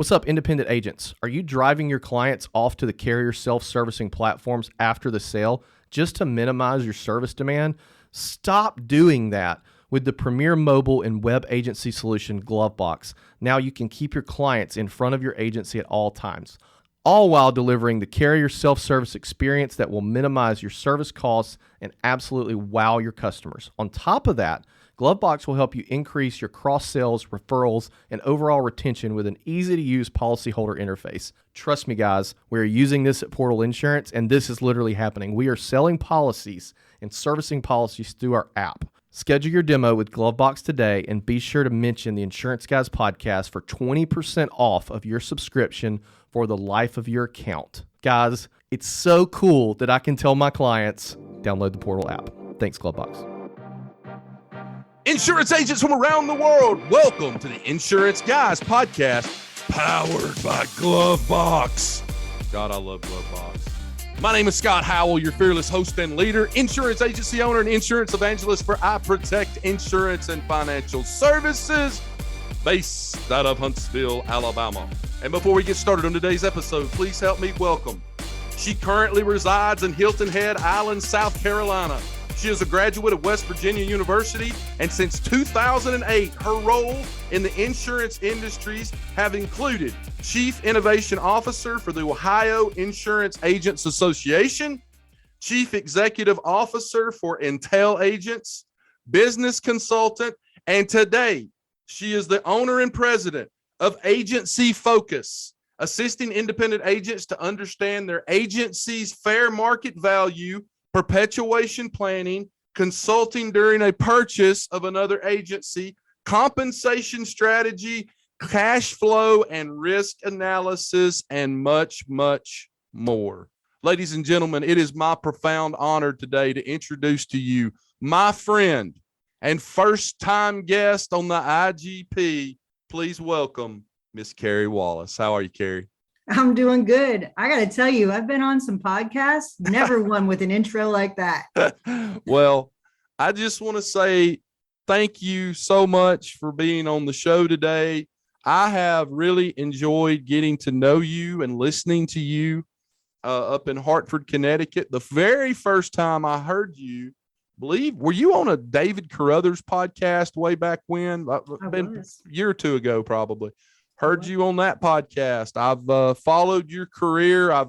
What's up, independent agents? Are you driving your clients off to the carrier self-servicing platforms after the sale just to minimize your service demand? Stop doing that with the premier mobile and web agency solution, GloveBox. Now you can keep your clients in front of your agency at all times, all while delivering the carrier self-service experience that will minimize your service costs and absolutely wow your customers. On top of that, GloveBox will help you increase your cross-sales, referrals, and overall retention with an easy-to-use policyholder interface. Trust me, guys, we're using this at Portal Insurance, and this is literally happening. We are selling policies and servicing policies through our app. Schedule your demo with GloveBox today, and be sure to mention the Insurance Guys podcast for 20% off of your subscription for the life of your account. Guys, it's so cool that I can tell my clients, download the Portal app. Thanks, GloveBox. Insurance agents from around the world, welcome to the Insurance Guys podcast, powered by GloveBox. God, I love GloveBox. My name is Scott Howell, your fearless host and leader, insurance agency owner and insurance evangelist for I Protect Insurance and Financial Services, based out of Huntsville, Alabama. And before we get started on today's episode, please help me welcome. She currently resides in Hilton Head Island, South Carolina. She is a graduate of West Virginia University, and since 2008, her role in the insurance industries have included Chief Innovation Officer for the Ohio Insurance Agents Association, Chief Executive Officer for Intel Agents, Business Consultant, and today she is the owner and president of Agency Focus, assisting independent agents to understand their agency's fair market value, perpetuation planning, consulting during a purchase of another agency, compensation strategy, cash flow and risk analysis, and much, much more. Ladies and gentlemen, it is my profound honor today to introduce to you my friend and first-time guest on the IGP. Please welcome Miss Carrie Wallace. How are you, Carrie? I'm doing good. I got to tell you, I've been on some podcasts, never one with an intro like that. Well, I just want to say thank you so much for being on the show today. I have really enjoyed getting to know you and listening to you up in Hartford, Connecticut. The very first time I heard you, were you on a David Carruthers podcast way back when? A year or two ago, probably. Heard you on that podcast. I've followed your career. I've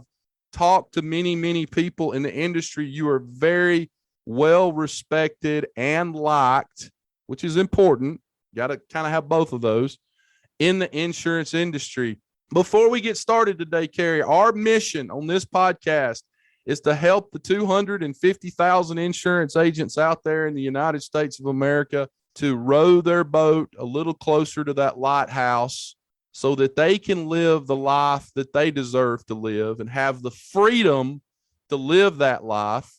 talked to many, many people in the industry. You are very well respected and liked, which is important. Got to kind of have both of those in the insurance industry. Before we get started today, Carrie, our mission on this podcast is to help the 250,000 insurance agents out there in the United States of America to row their boat a little closer to that lighthouse, so that they can live the life that they deserve to live and have the freedom to live that life.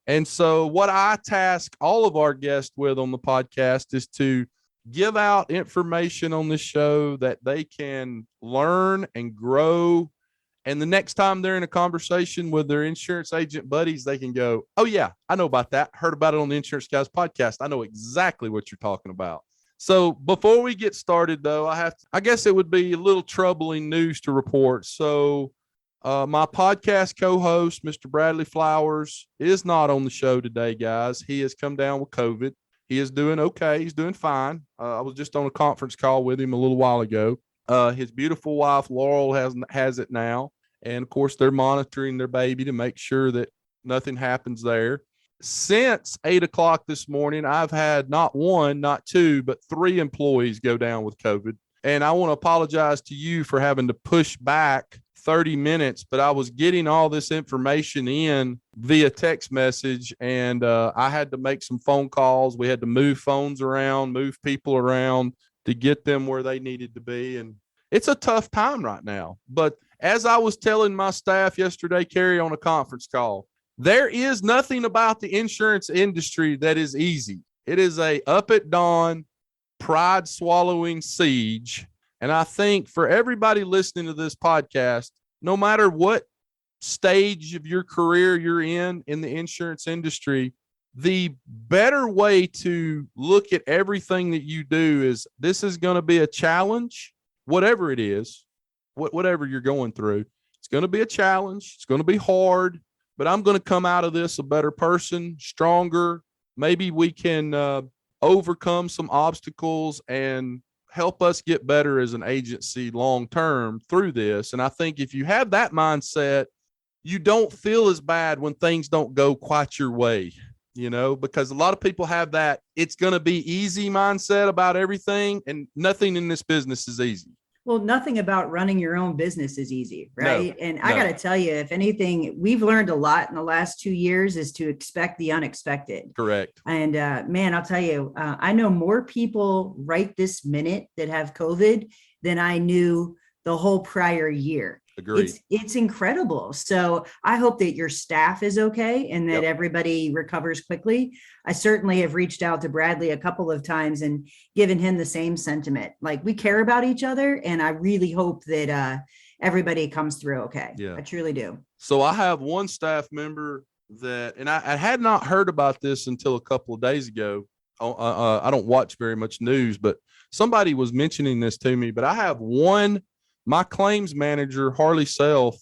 And so what I task all of our guests with on the podcast is to give out information on this show that they can learn and grow. And the next time they're in a conversation with their insurance agent buddies, they can go, oh yeah, I know about that. Heard about it on the Insurance Guys podcast. I know exactly what you're talking about. So before we get started, though, I guess it would be a little troubling news to report. So my podcast co-host, Mr. Bradley Flowers, is not on the show today, guys. He has come down with COVID. He is doing okay. He's doing fine. I was just on a conference call with him a little while ago. His beautiful wife, Laurel, has it now. And, of course, they're monitoring their baby to make sure that nothing happens there. Since 8 o'clock this morning, I've had not one, not two, but 3 employees go down with COVID. And I want to apologize to you for having to push back 30 minutes, but I was getting all this information in via text message, and I had to make some phone calls. We had to move phones around, move people around to get them where they needed to be. And it's a tough time right now. But as I was telling my staff yesterday, Carrie, on a conference call, there is nothing about the insurance industry that is easy. It is a up at dawn, pride swallowing siege. And I think for everybody listening to this podcast, no matter what stage of your career you're in the insurance industry, the better way to look at everything that you do is this is going to be a challenge, whatever it is. whatever you're going through. It's going to be a challenge. It's going to be hard, but I'm going to come out of this a better person, stronger. Maybe we can overcome some obstacles and help us get better as an agency long term through this. And I think if you have that mindset, you don't feel as bad when things don't go quite your way, because a lot of people have that it's going to be easy mindset about everything, and nothing in this business is easy. Well, nothing about running your own business is easy, right? No, and I got to tell you, if anything, we've learned a lot in the last 2 years is to expect the unexpected. Correct. And man, I'll tell you, I know more people right this minute that have COVID than I knew the whole prior year. Agreed. It's incredible. So I hope that your staff is okay and that everybody recovers quickly. I certainly have reached out to Bradley a couple of times and given him the same sentiment. Like, we care about each other, and I really hope that everybody comes through okay. Yeah, I truly do. So I have one staff member that, and I had not heard about this until a couple of days ago. I don't watch very much news, but somebody was mentioning this to me. But I have one. My claims manager, Harley Self,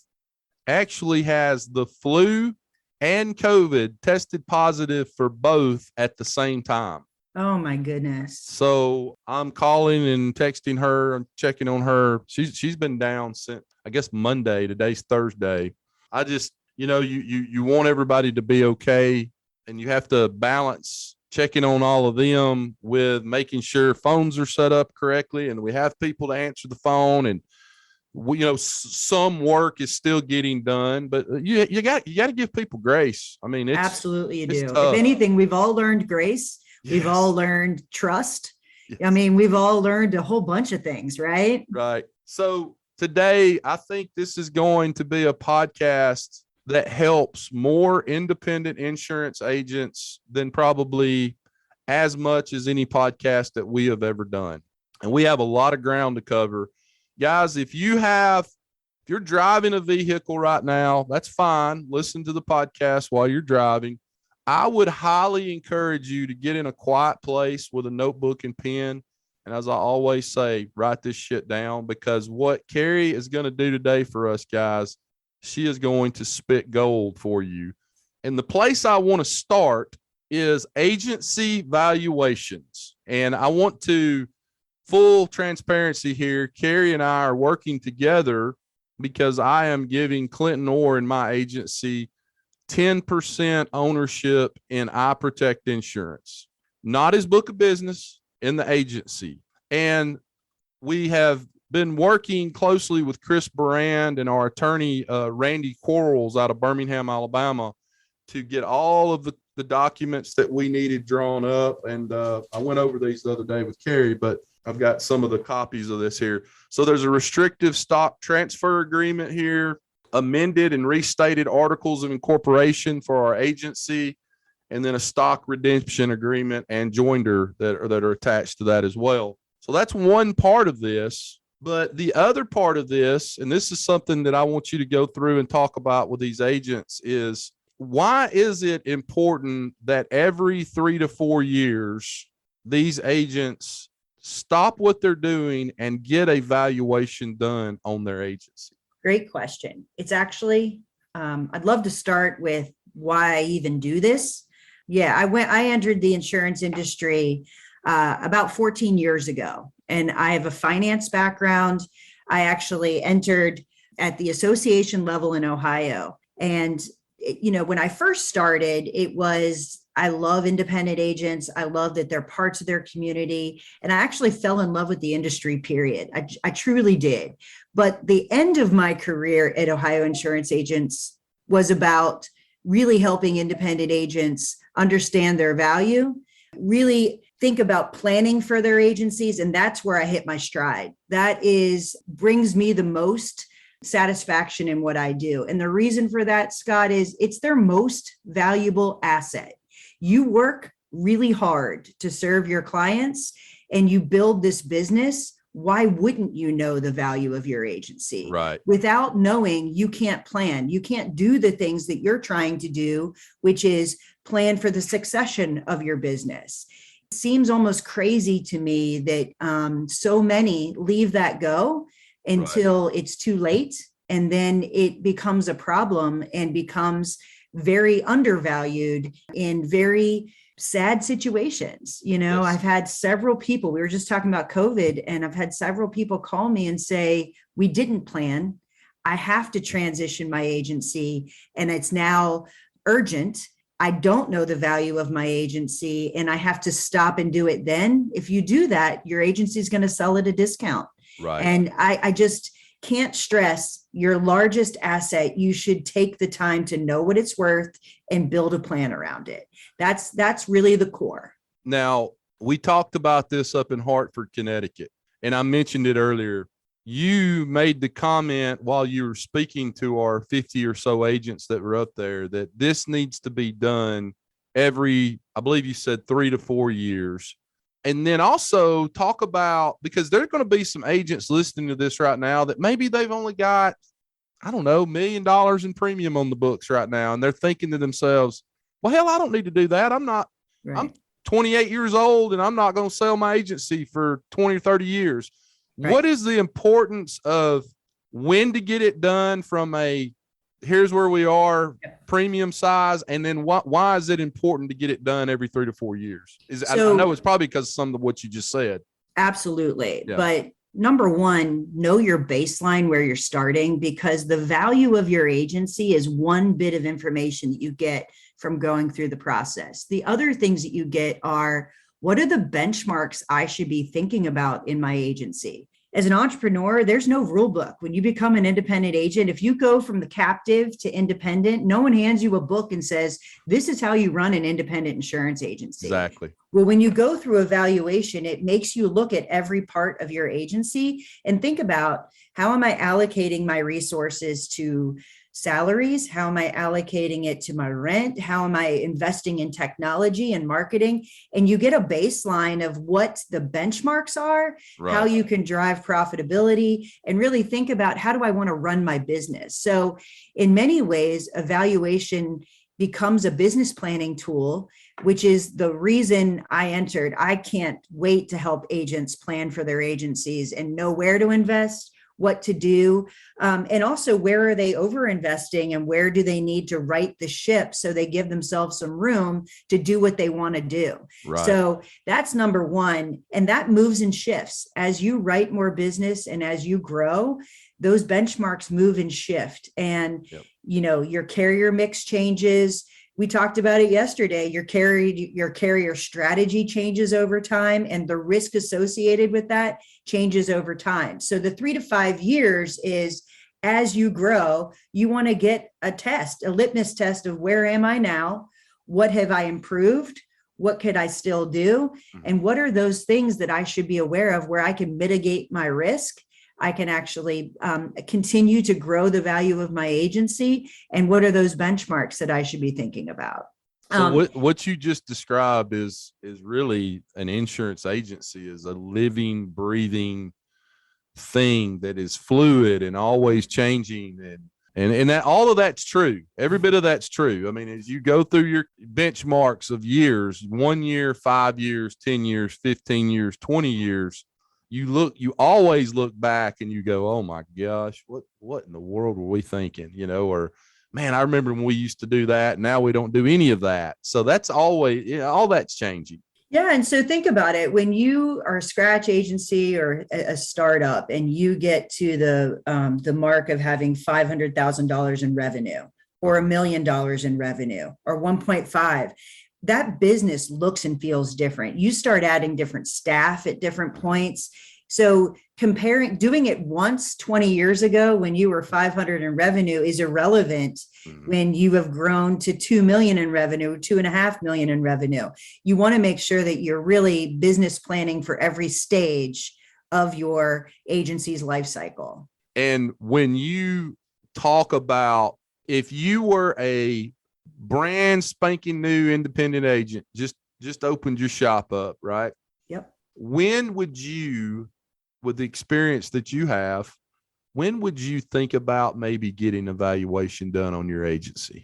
actually has the flu and COVID, tested positive for both at the same time. Oh my goodness. So I'm calling and texting her and checking on her. She's been down since, I guess, Monday. Today's Thursday. I just, you want everybody to be okay, and you have to balance checking on all of them with making sure phones are set up correctly and we have people to answer the phone, and some work is still getting done, but you got to give people grace. I mean, absolutely you do. Tough. If anything, we've all learned grace. Yes. We've all learned trust. Yes. I mean, we've all learned a whole bunch of things, right? Right. So today, I think this is going to be a podcast that helps more independent insurance agents than probably as much as any podcast that we have ever done. And we have a lot of ground to cover. Guys, if you're driving a vehicle right now, that's fine. Listen to the podcast while you're driving. I would highly encourage you to get in a quiet place with a notebook and pen. And as I always say, write this shit down, because what Carrie is going to do today for us, guys, she is going to spit gold for you. And the place I want to start is agency valuations. And I want to, full transparency here, Carrie and I are working together because I am giving Clinton Orr in my agency 10% ownership in I Protect Insurance, not his book of business, in the agency. And we have been working closely with Chris Brand and our attorney, Randy Quarles out of Birmingham, Alabama, to get all of the documents that we needed drawn up. And I went over these the other day with Carrie, but I've got some of the copies of this here. So there's a restrictive stock transfer agreement here, amended and restated articles of incorporation for our agency, and then a stock redemption agreement and joinder that are attached to that as well. So that's one part of this. But the other part of this, and this is something that I want you to go through and talk about with these agents, is why is it important that every 3 to 4 years, these agents stop what they're doing and get a valuation done on their agency? Great question. It's actually, I'd love to start with why I even do this. Yeah, I entered the insurance industry about 14 years ago, and I have a finance background. I actually entered at the association level in Ohio. And, when I first started, I love independent agents. I love that they're parts of their community. And I actually fell in love with the industry, period. I truly did. But the end of my career at Ohio Insurance Agents was about really helping independent agents understand their value, really think about planning for their agencies. And that's where I hit my stride. That brings me the most satisfaction in what I do. And the reason for that, Scott, is it's their most valuable asset. You work really hard to serve your clients and you build this business. Why wouldn't you know the value of your agency? Right. Without knowing, you can't plan. You can't do the things that you're trying to do, which is plan for the succession of your business. It seems almost crazy to me that so many leave that go until it's too late. And then it becomes a problem and becomes very undervalued in very sad situations. Yes. I've had several people, we were just talking about COVID, and I've had several people call me and say, we didn't plan. I have to transition my agency and it's now urgent. I don't know the value of my agency and I have to stop and do it then. If you do that, your agency is going to sell at a discount. Right. And I just can't stress your largest asset. You should take the time to know what it's worth and build a plan around it. That's really the core. Now, we talked about this up in Hartford, Connecticut, and I mentioned it earlier. You made the comment while you were speaking to our 50 or so agents that were up there that this needs to be done every, I believe you said 3 to 4 years. And then also talk about, because there are going to be some agents listening to this right now that maybe they've only got, I don't know, $1 million in premium on the books right now. And they're thinking to themselves, well, hell, I don't need to do that. I'm 28 years old and I'm not going to sell my agency for 20 or 30 years. Right. What is the importance of when to get it done from a, here's where we are, premium size, and then why is it important to get it done every 3 to 4 years? I know it's probably because of some of what you just said. Absolutely. Yeah. But number one, know your baseline where you're starting, because the value of your agency is one bit of information that you get from going through the process. The other things that you get are, what are the benchmarks I should be thinking about in my agency? As an entrepreneur, there's no rule book. When you become an independent agent, if you go from the captive to independent, no one hands you a book and says, this is how you run an independent insurance agency. Exactly. Well, when you go through a valuation, it makes you look at every part of your agency and think about, how am I allocating my resources to salaries? How am I allocating it to my rent? How am I investing in technology and marketing? And you get a baseline of what the benchmarks are, right, how you can drive profitability, and really think about, how do I want to run my business? So in many ways, a valuation becomes a business planning tool, which is the reason I entered. I can't wait to help agents plan for their agencies and know where to invest, what to do, and also where are they over investing and where do they need to right the ship so they give themselves some room to do what they want to do. Right. So that's number one. And that moves and shifts as you write more business and as you grow, those benchmarks move and shift. And, your carrier mix changes. We talked about it yesterday. Your carrier strategy changes over time, and the risk associated with that changes over time. So the 3 to 5 years is, as you grow, you want to get a litmus test of, where am I now? What have I improved? What could I still do? And what are those things that I should be aware of where I can mitigate my risk? I can actually continue to grow the value of my agency. And what are those benchmarks that I should be thinking about? So what you just described is really an insurance agency is a living, breathing thing that is fluid and always changing. And that all of that's true. Every bit of that's true. I mean, as you go through your benchmarks of years, 1 year, 5 years, 10 years, 15 years, 20 years, you always look back and you go, oh my gosh, what in the world were we thinking? Or, man, I remember when we used to do that. Now we don't do any of that. So that's always, all that's changing. Yeah. And so think about it. When you are a scratch agency or a startup and you get to the mark of having $500,000 in revenue or $1 million in revenue or 1.5, that business looks and feels different. You start adding different staff at different points. So doing it once 20 years ago when you were 500 in revenue is irrelevant when you have grown to 2 million in revenue, 2.5 million in revenue. You want to make sure that you're really business planning for every stage of your agency's life cycle. And when you talk about, if you were a brand spanking new independent agent, just opened your shop up, right? Yep. When would you, with the experience that you have, when would you think about maybe getting a valuation done on your agency?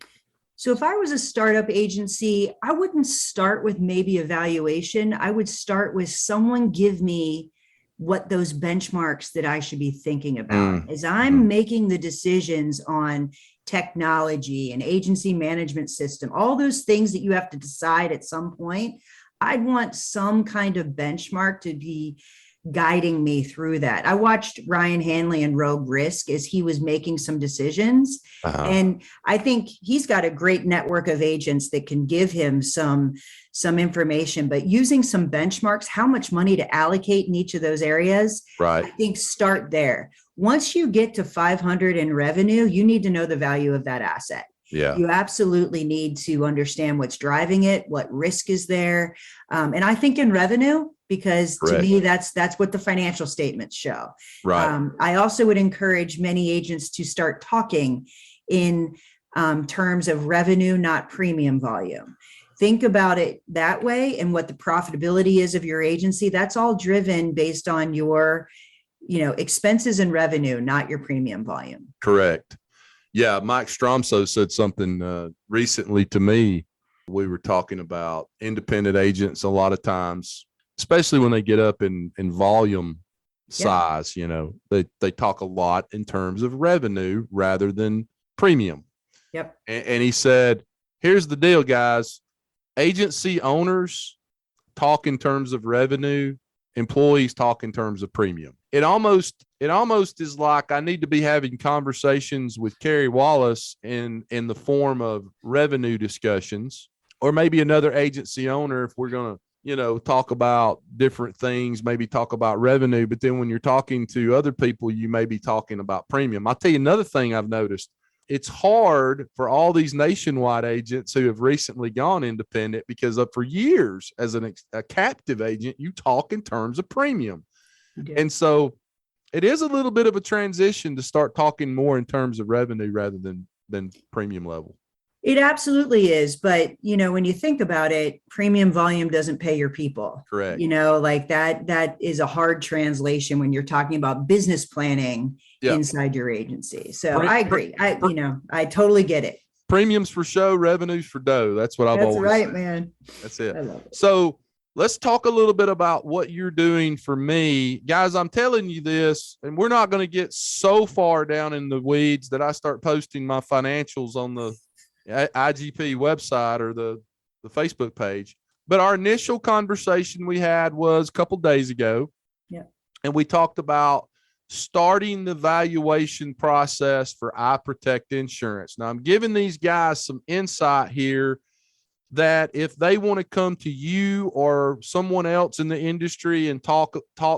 So if I was a startup agency, I wouldn't start with maybe a valuation. I would start with someone give me what those benchmarks that I should be thinking about as I'm making the decisions on technology and agency management system, all those things that you have to decide at some point. I'd want some kind of benchmark to be guiding me through that. I watched Ryan Hanley and Rogue Risk as he was making some decisions. And I think he's got a great network of agents that can give him some information, but using some benchmarks, how much money to allocate in each of those areas, Right. I think start there. Once you get to 500 in revenue, you need to know the value of that asset. Yeah. You absolutely need to understand what's driving it, what risk is there. And I think in revenue, because to me, that's what the financial statements show. Right. I also would encourage many agents to start talking in terms of revenue, not premium volume. Think about it that way, and what the profitability is of your agency. That's all driven based on your, expenses and revenue, not your premium volume. Correct. Yeah, Mike Stromso said something recently to me. We were talking about independent agents a lot of times, especially when they get up in volume size, they talk a lot in terms of revenue rather than premium. Yep. And he said, here's the deal, guys. Agency owners talk in terms of revenue, employees talk in terms of premium. It almost is like I need to be having conversations with Carrie Wallace in the form of revenue discussions, or maybe another agency owner if we're going to, talk about different things, maybe talk about revenue. But then when you're talking to other people, you may be talking about premium. I'll tell you another thing I've noticed. It's hard for all these nationwide agents who have recently gone independent because for years as a captive agent, you talk in terms of premium. And so it is a little bit of a transition to start talking more in terms of revenue rather than premium level. It absolutely is. But, when you think about it, premium volume doesn't pay your people. Correct. Like that is a hard translation when you're talking about business planning inside your agency. So I agree. I totally get it. Premiums for show, revenues for dough. That's what I've always said. That's right, man. That's it. I love it. So let's talk a little bit about what you're doing for me. Guys, I'm telling you this, and we're not going to get so far down in the weeds that I start posting my financials on the IGP website or the Facebook page. But our initial conversation we had was a couple days ago. Yeah. And we talked about starting the valuation process for iProtect Insurance. Now, I'm giving these guys some insight here that if they want to come to you or someone else in the industry and talk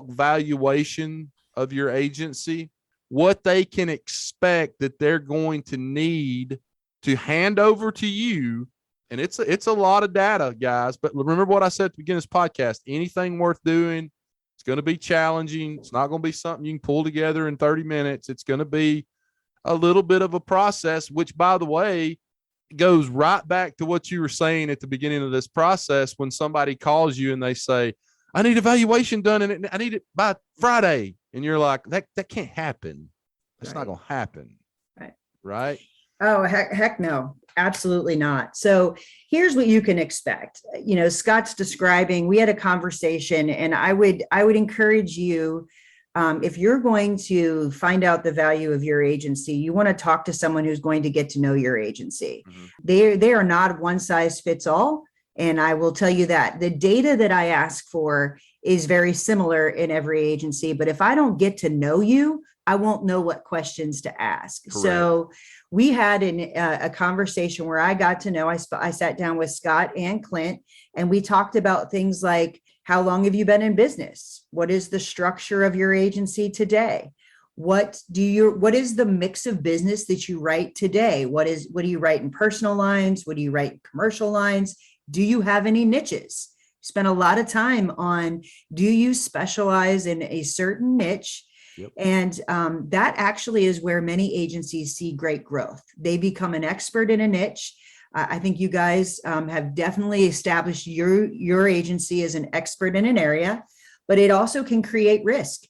valuation of your agency, what they can expect that they're going to need to hand over to you. And it's a lot of data, guys. But remember what I said at the beginning of this podcast, anything worth doing, it's going to be challenging. It's not going to be something you can pull together in 30 minutes. It's going to be a little bit of a process, which, by the way, goes right back to what you were saying at the beginning of this process. When somebody calls you and they say, I need a valuation done and I need it by Friday. And you're like, that can't happen. It's not going to happen. Right. Oh, heck no, absolutely not. So here's what you can expect. Scott's describing, we had a conversation, and I would encourage you, if you're going to find out the value of your agency, you want to talk to someone who's going to get to know your agency. Mm-hmm. They are not one size fits all. And I will tell you that the data that I ask for is very similar in every agency. But if I don't get to know you, I won't know what questions to ask. Correct. So we had a conversation where I got to know, I sat down with Scott and Clint, and we talked about things like, how long have you been in business? What is the structure of your agency today? What is the mix of business that you write today? What do you write in personal lines? What do you write in commercial lines? Do you have any niches? Spend a lot of time on, do you specialize in a certain niche? Yep. And that actually is where many agencies see great growth. They become an expert in a niche. I think you guys have definitely established your agency as an expert in an area, but it also can create risk.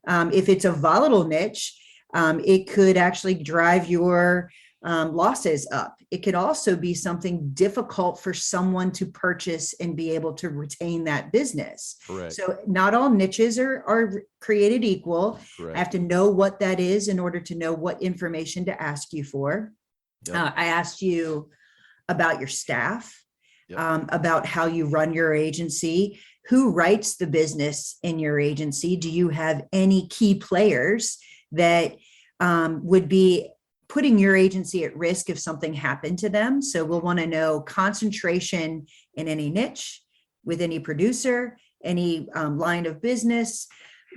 If it's a volatile niche, it could actually drive your losses up. It could also be something difficult for someone to purchase and be able to retain that business. Correct. So not all niches are created equal. Correct. I have to know what that is in order to know what information to ask you for. Yep. I asked you about your staff, Yep. about how you run your agency, who writes the business in your agency. Do you have any key players that would be putting your agency at risk if something happened to them? So we'll want to know concentration in any niche, with any producer, any line of business.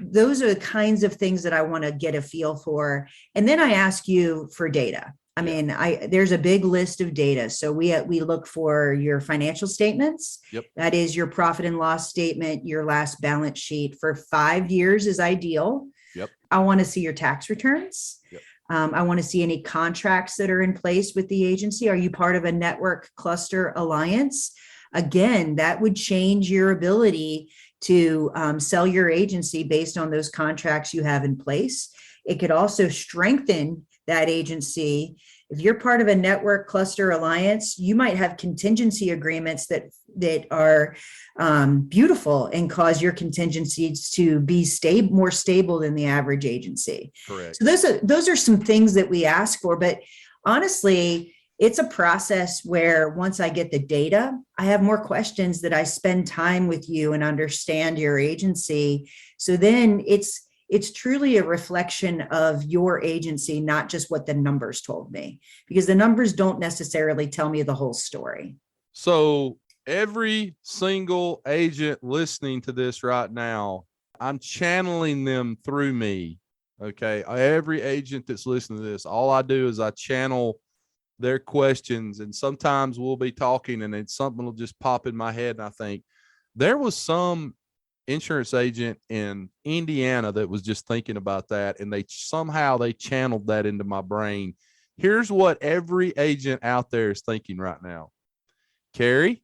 Those are the kinds of things that I want to get a feel for. And then I ask you for data. I mean, there's a big list of data. So we look for your financial statements. Yep. That is your profit and loss statement, your last balance sheet for 5 years is ideal. Yep. I want to see your tax returns. Yep. I want to see any contracts that are in place with the agency. Are you part of a network cluster alliance? Again, that would change your ability to sell your agency based on those contracts you have in place. It could also strengthen that agency. If you're part of a network cluster alliance, you might have contingency agreements that are beautiful and cause your contingencies to be more stable than the average agency. Correct. So those are some things that we ask for. But honestly, it's a process where once I get the data, I have more questions that I spend time with you and understand your agency. So then it's truly a reflection of your agency, not just what the numbers told me, because the numbers don't necessarily tell me the whole story. So every single agent listening to this right now, I'm channeling them through me. Okay. Every agent that's listening to this, all I do is I channel their questions, and sometimes we'll be talking and then something will just pop in my head. And I think there was some insurance agent in Indiana that was just thinking about that, and they channeled that into my brain. Here's what every agent out there is thinking right now. Carrie,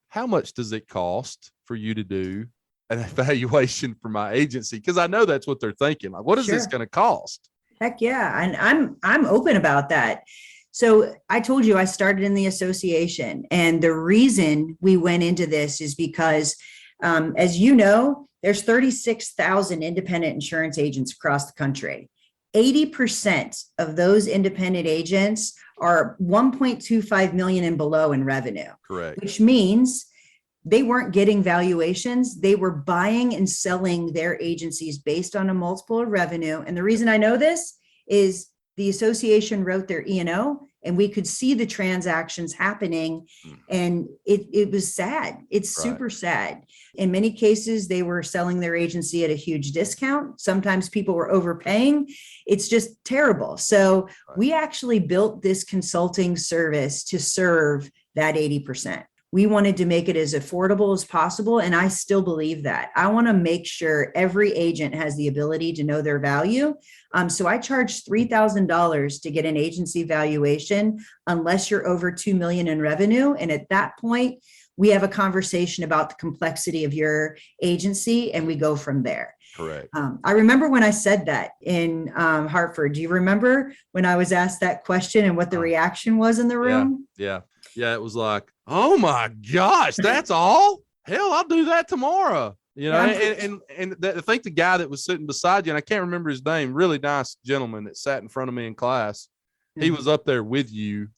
how much does it cost for you to do an evaluation for my agency? Because I know that's what they're thinking. Like, what is this going to cost? Heck yeah. And I'm open about that. So I told you I started in the association, and the reason we went into this is because as you know, there's 36,000 independent insurance agents across the country. 80% of those independent agents are 1.25 million and below in revenue. Correct. Which means they weren't getting valuations. They were buying and selling their agencies based on a multiple of revenue. And the reason I know this is the association wrote their E&O, and we could see the transactions happening, and it was sad. It's super sad. In many cases, they were selling their agency at a huge discount. Sometimes people were overpaying. It's just terrible. So we actually built this consulting service to serve that 80%. We wanted to make it as affordable as possible. And I still believe that. I want to make sure every agent has the ability to know their value. So I charge $3,000 to get an agency valuation unless you're over 2 million in revenue. And at that point, we have a conversation about the complexity of your agency, and we go from there. Correct. I remember when I said that in Hartford. Do you remember when I was asked that question and what the reaction was in the room? Yeah. It was like, oh my gosh, that's all? Hell, I'll do that tomorrow. You know, and I think the guy that was sitting beside you, and I can't remember his name, really nice gentleman that sat in front of me in class. He was up there with you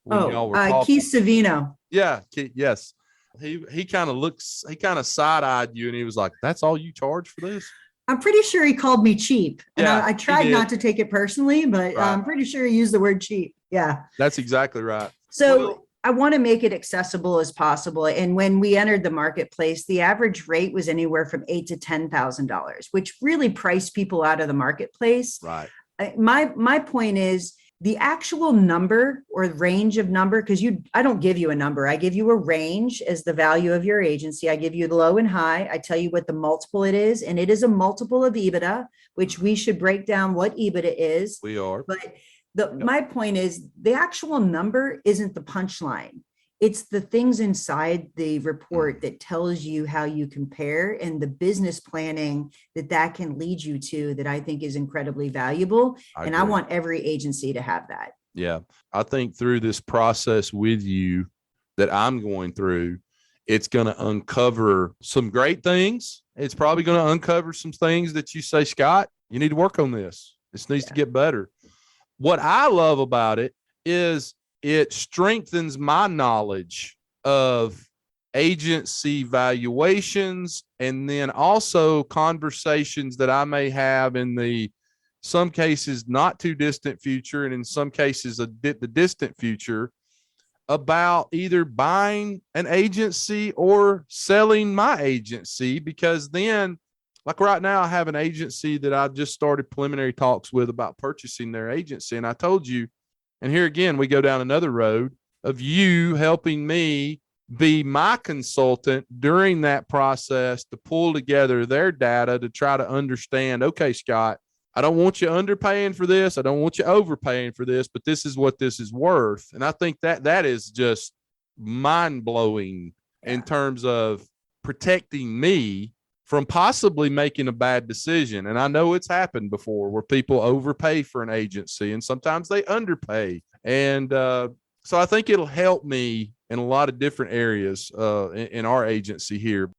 when y'all were talking. Keith Savino. Yeah. Yes. He kind of side-eyed you, and he was like, that's all you charge for this? I'm pretty sure he called me cheap. And Yeah, I tried not to take it personally, but Right. I'm pretty sure he used the word cheap. Yeah. That's exactly right. So I want to make it accessible as possible. And when we entered the marketplace, the average rate was anywhere from $8,000 to $10,000, which really priced people out of the marketplace. Right. My point is the actual number or range of number, because I don't give you a number. I give you a range as the value of your agency. I give you the low and high. I tell you what the multiple it is, and it is a multiple of Ebitda, which we should break down what Ebitda is. We are. But my point is the actual number isn't the punchline. It's the things inside the report that tells you how you compare, and the business planning that can lead you to, that I think is incredibly valuable. I want every agency to have that. Yeah. I think through this process with you that I'm going through, it's going to uncover some great things. It's probably going to uncover some things that you say, Scott, you need to work on this. This needs to get better. What I love about it is it strengthens my knowledge of agency valuations, and then also conversations that I may have in the some cases not too distant future, and in some cases the distant future, about either buying an agency or selling my agency. Because then, like right now, I have an agency that I just started preliminary talks with about purchasing their agency. And I told you, and here again, we go down another road of you helping me be my consultant during that process to pull together their data to try to understand, okay, Scott, I don't want you underpaying for this. I don't want you overpaying for this, but this is what this is worth. And I think that is just mind blowing in terms of protecting me from possibly making a bad decision. And I know it's happened before where people overpay for an agency and sometimes they underpay. And so I think it'll help me in a lot of different areas in our agency here.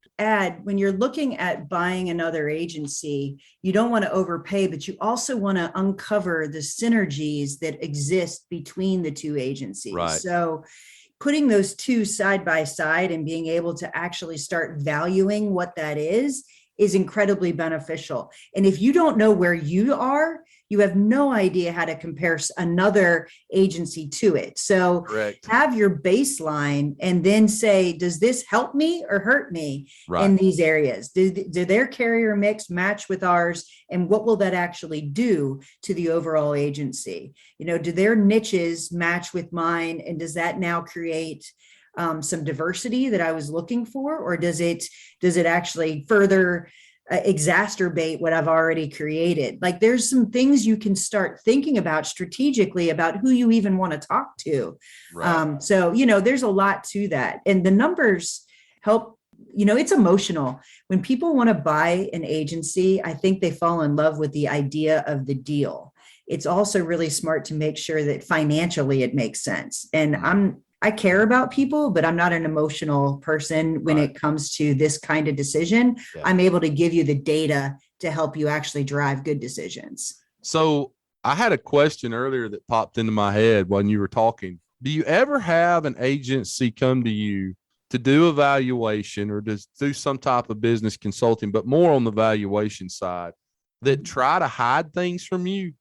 When you're looking at buying another agency, you don't want to overpay, but you also want to uncover the synergies that exist between the two agencies. Right. So putting those two side by side and being able to actually start valuing what that is incredibly beneficial. And if you don't know where you are, you have no idea how to compare another agency to it. So Correct. Have your baseline and then say, does this help me or hurt me in these areas? Do their carrier mix match with ours? And what will that actually do to the overall agency? Do their niches match with mine? And does that now create some diversity that I was looking for? Or does it actually further exacerbate what I've already created? Like, there's some things you can start thinking about strategically about who you even want to talk to. Right. So there's a lot to that. And the numbers help. It's emotional. When people want to buy an agency, I think they fall in love with the idea of the deal. It's also really smart to make sure that financially it makes sense. And I care about people, but I'm not an emotional person when it comes to this kind of decision. Yeah. I'm able to give you the data to help you actually drive good decisions. So I had a question earlier that popped into my head when you were talking. Do you ever have an agency come to you to do a valuation or to do some type of business consulting, but more on the valuation side, that try to hide things from you?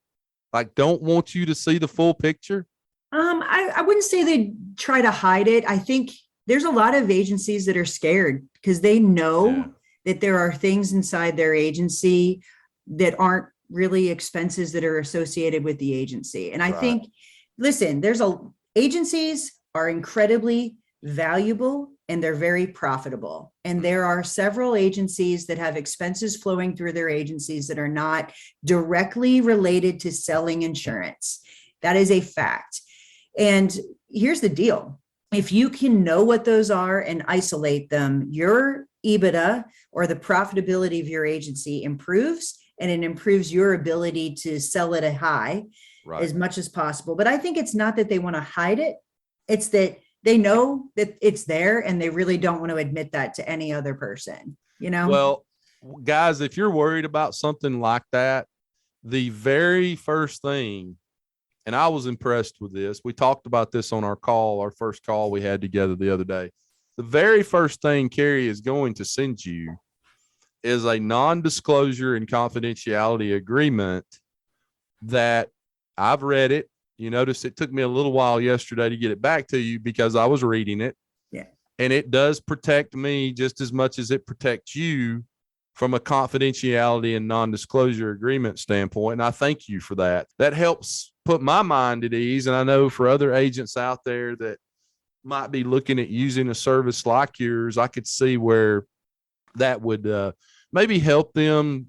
Like, don't want you to see the full picture? I wouldn't say they try to hide it. I think there's a lot of agencies that are scared because they know that there are things inside their agency that aren't really expenses that are associated with the agency. And I think, listen, agencies are incredibly valuable and they're very profitable. And there are several agencies that have expenses flowing through their agencies that are not directly related to selling insurance. That is a fact. And here's the deal. If you can know what those are and isolate them, your Ebitda, or the profitability of your agency, improves, and it improves your ability to sell at a high as much as possible. But I think it's not that they want to hide it. It's that they know that it's there and they really don't want to admit that to any other person, Well, guys, if you're worried about something like that, the very first thing, and I was impressed with this, we talked about this on our first call we had together the other day. The very first thing Carrie is going to send you is a non-disclosure and confidentiality agreement that I've read it. You notice it took me a little while yesterday to get it back to you because I was reading it. Yeah. And it does protect me just as much as it protects you from a confidentiality and non-disclosure agreement standpoint. And I thank you for that. That helps put my mind at ease. And I know for other agents out there that might be looking at using a service like yours, I could see where that would maybe help them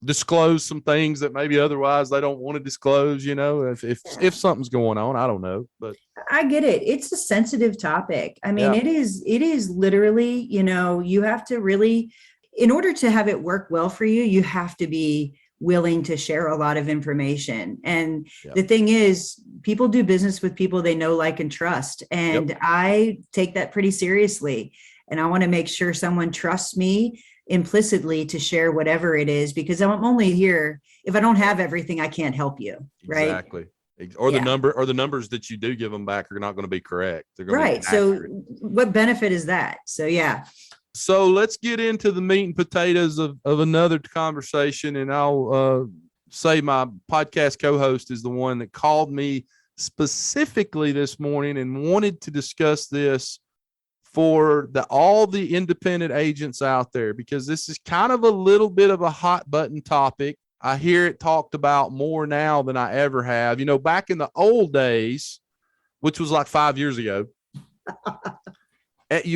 disclose some things that maybe otherwise they don't want to disclose, if something's going on. I don't know, but I get it. It's a sensitive topic. I mean, it is literally, you have to really, in order to have it work well for you, you have to be willing to share a lot of information. And Yep. the thing is, people do business with people they know, like, and trust. And I take that pretty seriously. And I want to make sure someone trusts me implicitly to share whatever it is, because I'm only here. If I don't have everything, I can't help you. Right. Exactly. Or the numbers that you do give them back are not going to be correct. They're going to be So accurate. what benefit is that? So, yeah. So let's get into the meat and potatoes of another conversation. And I'll say my podcast co-host is the one that called me specifically this morning and wanted to discuss this for all the independent agents out there, because this is kind of a little bit of a hot button topic. I hear it talked about more now than I ever have. You know, back in the old days, which was like 5 years ago,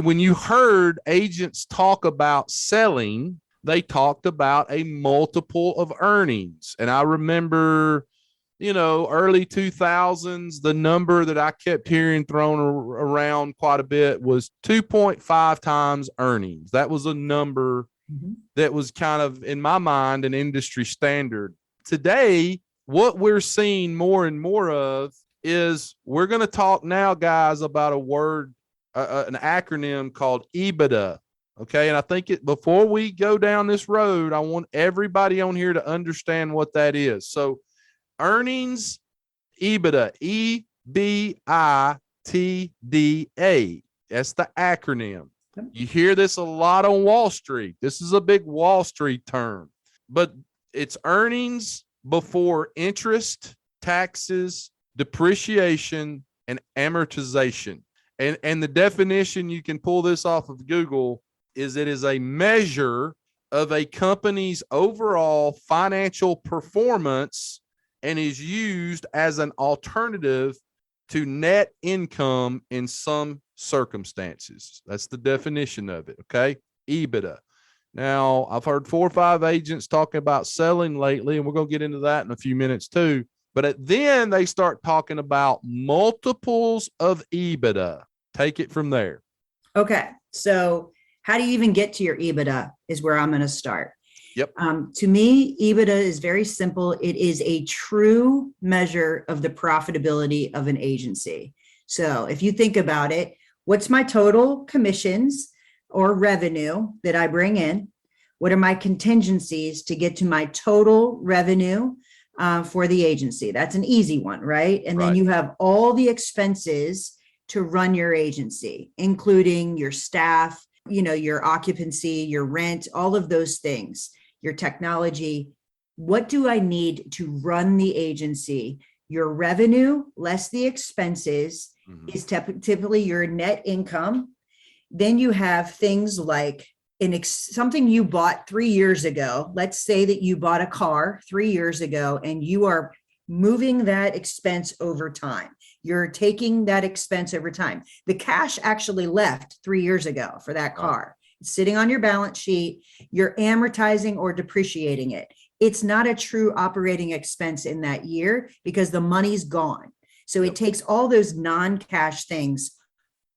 when you heard agents talk about selling, they talked about a multiple of earnings. And I remember, you know, early 2000s, the number that I kept hearing thrown around quite a bit was 2.5 times earnings. That was a number that was kind of, in my mind, an industry standard. Today, what we're seeing more and more of is we're going to talk now, guys, about a word, an acronym called Ebitda. Okay. And I think before we go down this road, I want everybody on here to understand what that is. So earnings, Ebitda, EBITDA. That's the acronym. You hear this a lot on Wall Street. This is a big Wall Street term, but it's earnings before interest, taxes, depreciation, and amortization. And the definition, you can pull this off of Google, is it is a measure of a company's overall financial performance and is used as an alternative to net income in some circumstances. That's the definition of it. Okay. Ebitda. Now, I've heard 4 or 5 agents talking about selling lately, and we're going to get into that in a few minutes too. But then they start talking about multiples of Ebitda. Take it from there. Okay. So how do you even get to your Ebitda is where I'm going to start. Yep. To me, Ebitda is very simple. It is a true measure of the profitability of an agency. So if you think about it, what's my total commissions or revenue that I bring in? What are my contingencies to get to my total revenue for the agency? That's an easy one, right? And then you have all the expenses to run your agency, including your staff, you know, your occupancy, your rent, all of those things, your technology. What do I need to run the agency? Your revenue less the expenses is typically your net income. Then you have things like something you bought 3 years ago. Let's say that you bought a car 3 years ago and you are moving that expense over time. You're taking that expense over time. The cash actually left 3 years ago for that car. It's sitting on your balance sheet. You're amortizing or depreciating it. It's not a true operating expense in that year because the money's gone. So it takes all those non-cash things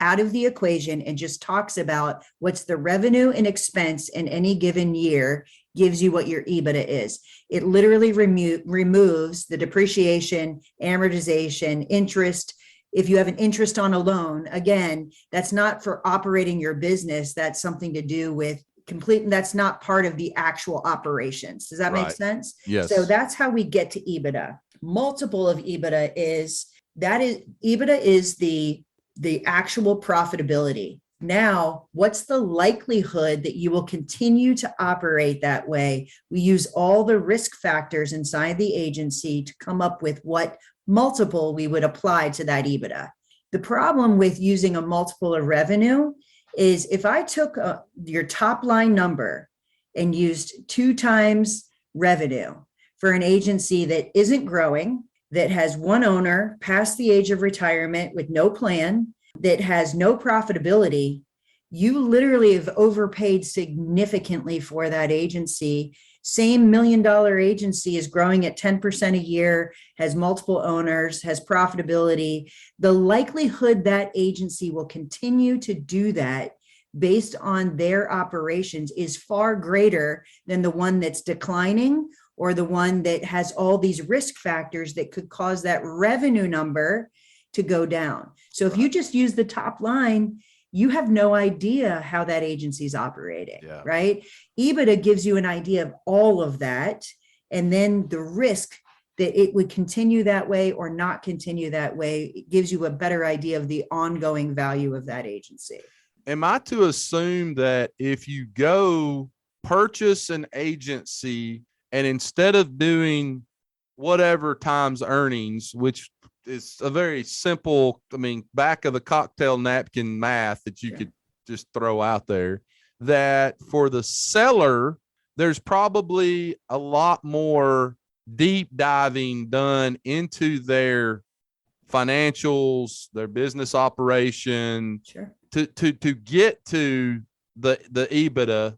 out of the equation and just talks about what's the revenue and expense in any given year, gives you what your Ebitda is. It literally removes the depreciation, amortization, interest. If you have an interest on a loan, again, that's not for operating your business. That's something to do with that's not part of the actual operations. Does that make sense? Yes. So that's how we get to Ebitda. Multiple of Ebitda Ebitda is the actual profitability. Now, what's the likelihood that you will continue to operate that way? We use all the risk factors inside the agency to come up with what multiple we would apply to that Ebitda. The problem with using a multiple of revenue is if I took your top line number and used 2 times revenue for an agency that isn't growing, that has one owner past the age of retirement with no plan, that has no profitability, you literally have overpaid significantly for that agency. Same $1 million agency is growing at 10% a year, has multiple owners, has profitability. The likelihood that agency will continue to do that based on their operations is far greater than the one that's declining or the one that has all these risk factors that could cause that revenue number to go down. So if you just use the top line, you have no idea how that agency is operating, right? Ebitda gives you an idea of all of that. And then the risk that it would continue that way or not continue that way, it gives you a better idea of the ongoing value of that agency. Am I to assume that if you go purchase an agency and instead of doing whatever times earnings, which is a very simple, back of the cocktail napkin math that you could just throw out there, that for the seller, there's probably a lot more deep diving done into their financials, their business operation, to get to the Ebitda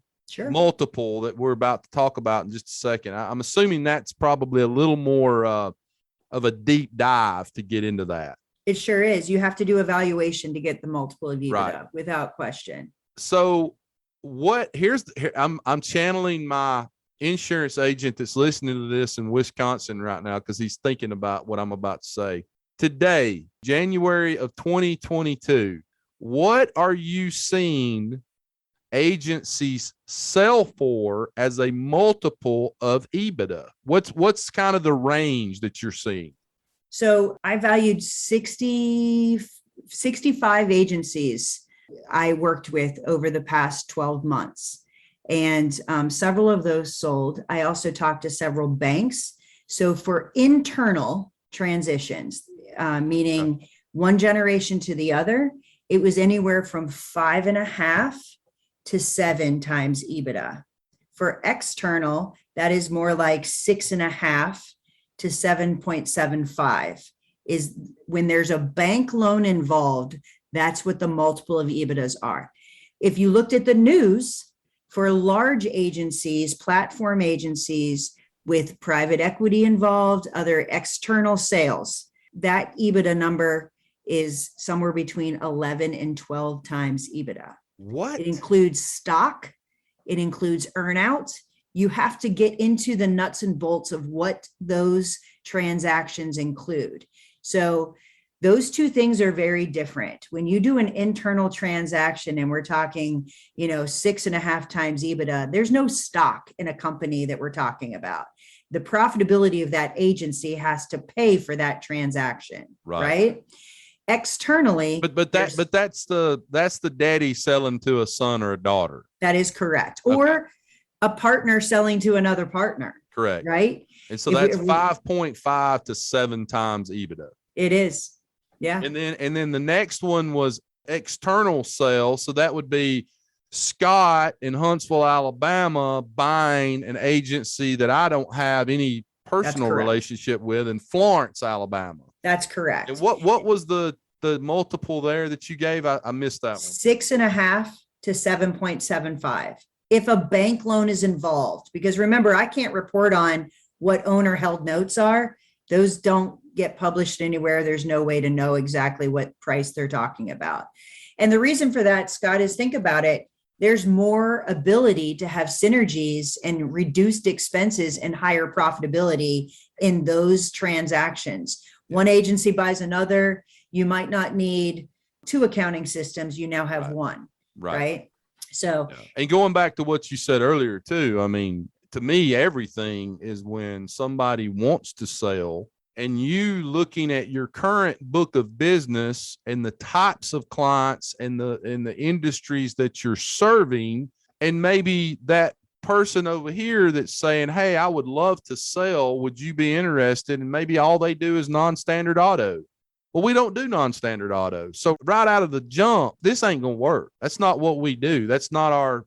multiple that we're about to talk about in just a second. I'm assuming that's probably a little more of a deep dive to get into that. It sure is. You have to do a valuation to get the multiple of Ebitda, without question. So I'm channeling my insurance agent that's listening to this in Wisconsin right now, because he's thinking about what I'm about to say. Today, January of 2022, what are you seeing agencies sell for as a multiple of Ebitda? What's kind of the range that you're seeing? So I valued 65 agencies I worked with over the past 12 months. And several of those sold. I also talked to several banks. So for internal transitions, meaning one generation to the other, it was anywhere from 5.5 to 7 times Ebitda. For external, that is more like 6.5 to 7.75. Is when there's a bank loan involved, that's what the multiple of Ebitdas are. If you looked at the news, for large agencies, platform agencies with private equity involved, other external sales, that Ebitda number is somewhere between 11 and 12 times Ebitda. What? It includes stock. It includes earnout. You have to get into the nuts and bolts of what those transactions include. So those two things are very different. When you do an internal transaction and we're talking, 6.5 times Ebitda, there's no stock in a company that we're talking about. The profitability of that agency has to pay for that transaction, right? Externally, but that's the daddy selling to a son or a daughter. That is correct. Or a partner selling to another partner. Correct. Right. And so that's 5.5 to 7 times Ebitda. It is. Yeah. And then the next one was external sales. So that would be Scott in Huntsville, Alabama, buying an agency that I don't have any personal relationship with in Florence, Alabama. That's correct. And what was the multiple there that you gave? I missed that one. 6.5 to 7.75. If a bank loan is involved, because remember, I can't report on what owner held notes are. Those don't get published anywhere. There's no way to know exactly what price they're talking about. And the reason for that, Scott, is think about it. There's more ability to have synergies and reduced expenses and higher profitability in those transactions. One agency buys another. You might not need 2 accounting systems. You now have one, right? So, and going back to what you said earlier too, to me, everything is when somebody wants to sell and you looking at your current book of business and the types of clients and the industries that you're serving, and maybe that person over here that's saying, hey, I would love to sell. Would you be interested? And maybe all they do is non-standard auto. Well, we don't do non-standard auto. So right out of the jump, this ain't going to work. That's not what we do. That's not our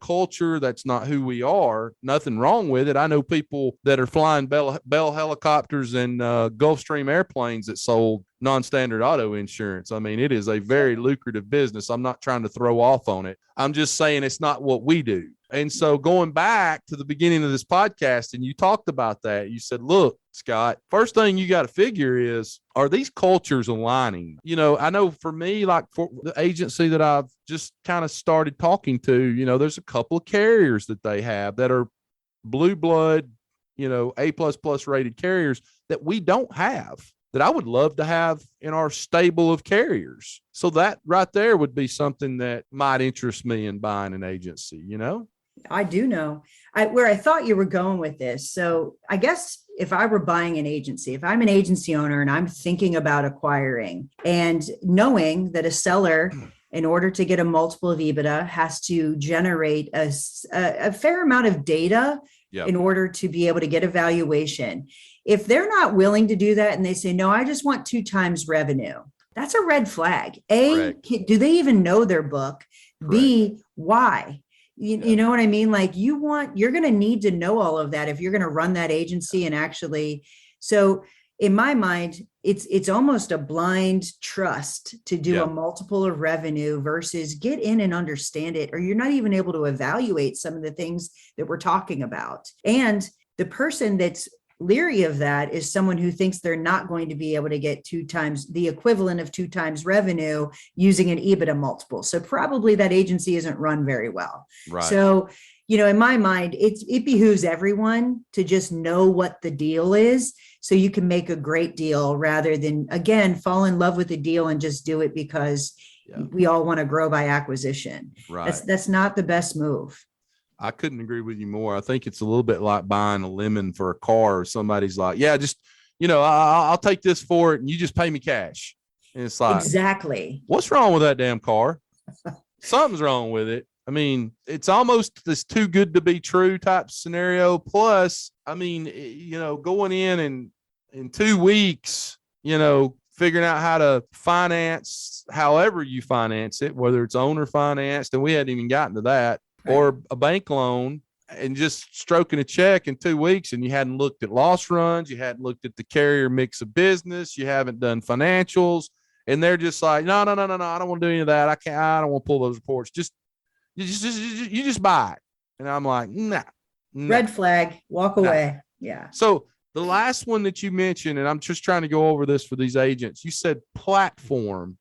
culture. That's not who we are. Nothing wrong with it. I know people that are flying Bell helicopters and Gulfstream airplanes that sold non-standard auto insurance. It is a very lucrative business. I'm not trying to throw off on it. I'm just saying it's not what we do. And so going back to the beginning of this podcast, and you talked about that, you said, look, Scott, first thing you got to figure is, are these cultures aligning? I know for me, like for the agency that I've just kind of started talking to, there's a couple of carriers that they have that are blue blood, A++ rated carriers that we don't have, that I would love to have in our stable of carriers. So that right there would be something that might interest me in buying an agency, I do know where I thought you were going with this. So I guess if I were buying an agency, if I'm an agency owner and I'm thinking about acquiring, and knowing that a seller, in order to get a multiple of EBITDA, has to generate a fair amount of data in order to be able to get a valuation. If they're not willing to do that and they say, no, I just want 2 times revenue, that's a red flag. A, do they even know their book? Correct. B, why? You know what I mean? Like you're going to need to know all of that if you're going to run that agency and actually. So in my mind, it's almost a blind trust to do a multiple of revenue versus get in and understand it, or you're not even able to evaluate some of the things that we're talking about. And the person that's leery of that is someone who thinks they're not going to be able to get 2 times the equivalent of 2 times revenue using an EBITDA multiple. So probably that agency isn't run very well. Right. So, in my mind, it behooves everyone to just know what the deal is so you can make a great deal rather than, again, fall in love with the deal and just do it because we all want to grow by acquisition. Right. That's not the best move. I couldn't agree with you more. I think it's a little bit like buying a lemon for a car. Or somebody's like, yeah, just, I'll take this for it and you just pay me cash. And it's like, exactly. What's wrong with that damn car? Something's wrong with it. I mean, it's almost this too good to be true type scenario. Plus, I mean, going in 2 weeks, figuring out how to finance, however you finance it, whether it's owner financed, and we hadn't even gotten to that, or a bank loan, and just stroking a check in 2 weeks, and you hadn't looked at loss runs, you hadn't looked at the carrier mix of business, you haven't done financials, and they're just like, no, I don't want to do any of that. I don't want to pull those reports. You just buy it. And I'm like, nah. Red flag, walk away. Yeah. So the last one that you mentioned, and I'm just trying to go over this for these agents, you said platform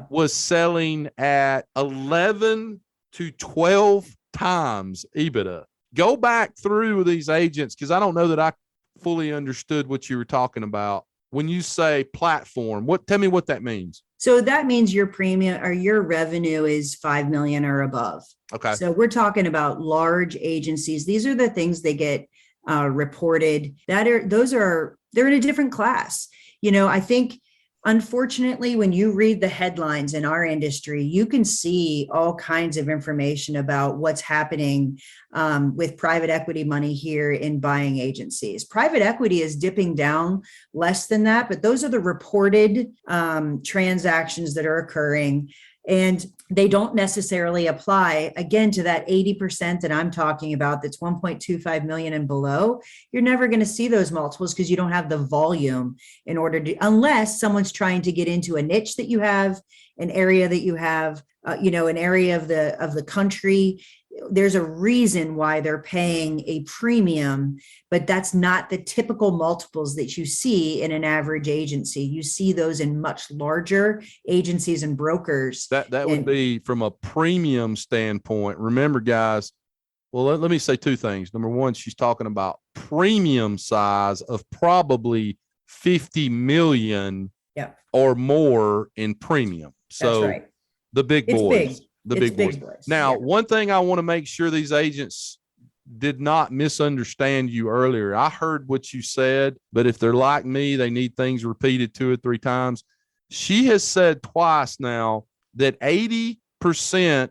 was selling at 11 to 12 times EBITDA. Go back through these agents, because I don't know that I fully understood what you were talking about. When you say platform, tell me what that means. So that means your premium or your revenue is 5 million or above. Okay. So we're talking about large agencies. These are the things they get reported. They're in a different class. I think, unfortunately, when you read the headlines in our industry, you can see all kinds of information about what's happening with private equity money here in buying agencies. Private equity is dipping down less than that, but those are the reported transactions that are occurring. And they don't necessarily apply, again, to that 80% that I'm talking about that's 1.25 million and below. You're never going to see those multiples because you don't have the volume in order to, unless someone's trying to get into a niche that you have, an area that you have, an area of the country. There's a reason why they're paying a premium, but that's not the typical multiples that you see in an average agency. You see those in much larger agencies and brokers. That would be from a premium standpoint. Remember, guys, well, let me say 2 things. Number one, she's talking about premium size of probably 50 million or more in premium. So that's right. The big boys. Big. The big boys. Now, one thing I want to make sure these agents did not misunderstand you earlier. I heard what you said, but if they're like me, they need things repeated 2 or 3 times. She has said twice now that 80%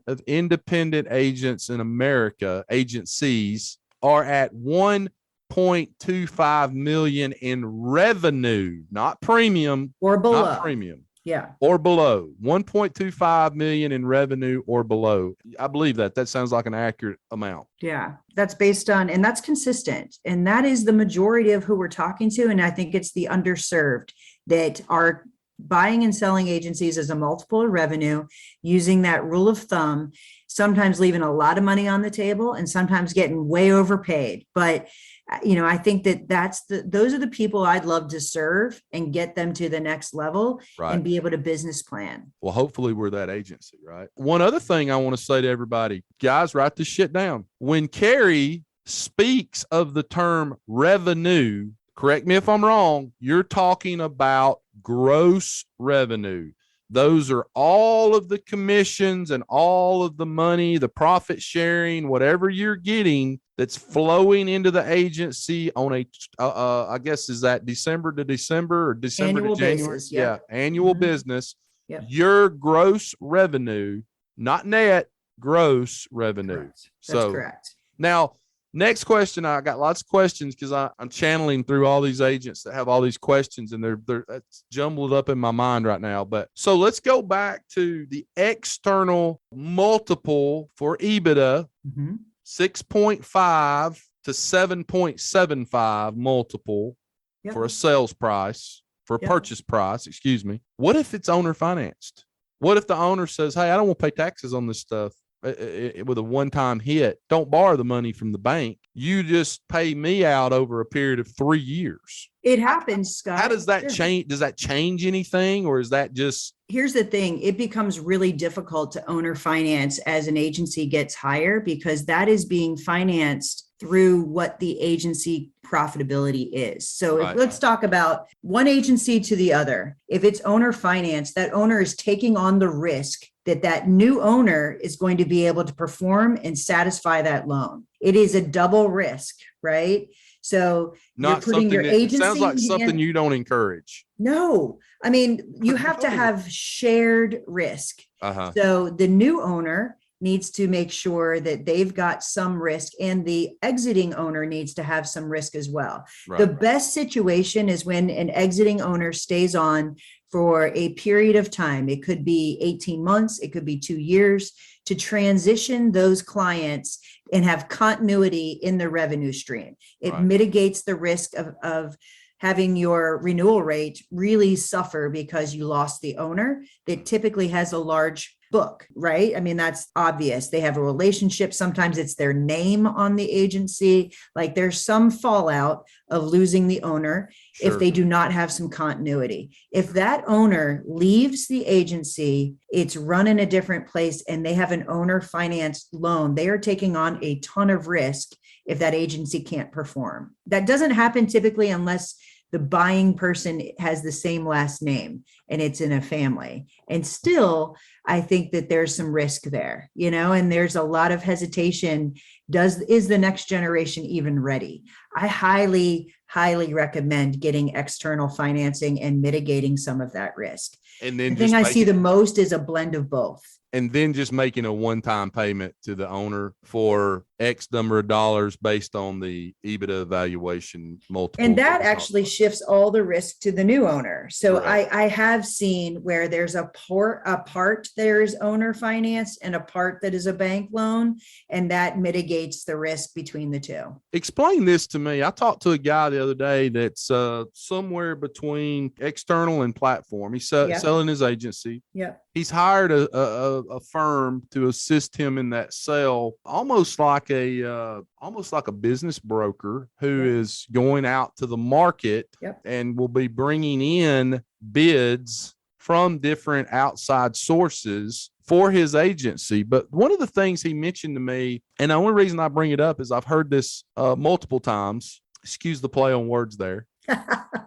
of independent agents in America, agencies, are at 1.25 million in revenue, not premium or below. Not premium. Yeah. Or below. 1.25 million in revenue or below. I believe that. That sounds like an accurate amount. Yeah. That's based on, and that's consistent. And that is the majority of who we're talking to. And I think it's the underserved that are buying and selling agencies as a multiple of revenue, using that rule of thumb, sometimes leaving a lot of money on the table and sometimes getting way overpaid. But I think those are the people I'd love to serve and get them to the next level and be able to business plan. Well, hopefully we're that agency, right? One other thing I want to say to everybody, guys, write this shit down. When Carrie speaks of the term revenue, correct me if I'm wrong, you're talking about gross revenue. Those are all of the commissions and all of the money, the profit sharing, whatever you're getting that's flowing into the agency on a, I guess, is that December to December or December Annual to January? basis, yep. Yeah, annual Mhm. business. Yep. Your gross revenue, not net, gross revenue. Correct. That's So correct. now, next question. I got lots of questions because I'm channeling through all these agents that have all these questions, and they're that's jumbled up in my mind right now. But so let's go back to the external multiple for EBITDA, Mm-hmm. 6.5 to 7.75 multiple Yep. for a sales price, for a Yep. purchase price, excuse me. What if it's owner financed? What if the owner says, hey, I don't want to pay taxes on this stuff? With a one-time hit, don't borrow the money from the bank. You just pay me out over a period of 3 years. It happens, Scott. How does that Sure. change? Does that change anything, or is that just? Here's the thing. It becomes really difficult to owner finance as an agency gets higher, because that is being financed through what the agency profitability is. So Right. if let's talk about one agency to the other. If it's owner finance, that owner is taking on the risk that that new owner is going to be able to perform and satisfy that loan. It is a double risk, right? So Not you're putting something your that, agency. it sounds like hand- something you don't encourage. No, I mean, you have to No. have shared risk. Uh-huh. So the new owner needs to make sure that they've got some risk, and the exiting owner needs to have some risk as well. Right. The best situation is when an exiting owner stays on for a period of time. It could be 18 months, it could be 2 years, to transition those clients and have continuity in the revenue stream. It Right. mitigates the risk of having your renewal rate really suffer because you lost the owner that typically has a large book, right? I mean, that's obvious. They have a relationship. Sometimes it's their name on the agency. Like there's some fallout of losing the owner Sure. if they do not have some continuity. If that owner leaves the agency, it's run in a different place, and they have an owner financed loan, they are taking on a ton of risk if that agency can't perform. That doesn't happen typically unless the buying person has the same last name and it's in a family. And still, I think that there's some risk there, and there's a lot of hesitation. Is the next generation even ready? I highly, highly recommend getting external financing and mitigating some of that risk. And then The thing just I see the most is a blend of both. and then just making a one-time payment to the owner for X number of dollars based on the EBITDA valuation multiple. And that actually shifts all the risk to the new owner. So Correct. I have seen where there's a part there is owner finance and a part that is a bank loan, and that mitigates the risk between the two. Explain this to me. I talked to a guy the other day that's somewhere between external and platform. He's Yep. selling his agency. Yep. He's hired a firm to assist him in that sale, almost like a business broker who Yep. is going out to the market Yep. and will be bringing in bids from different outside sources for his agency. But one of the things he mentioned to me, and the only reason I bring it up is I've heard this multiple times, excuse the play on words there,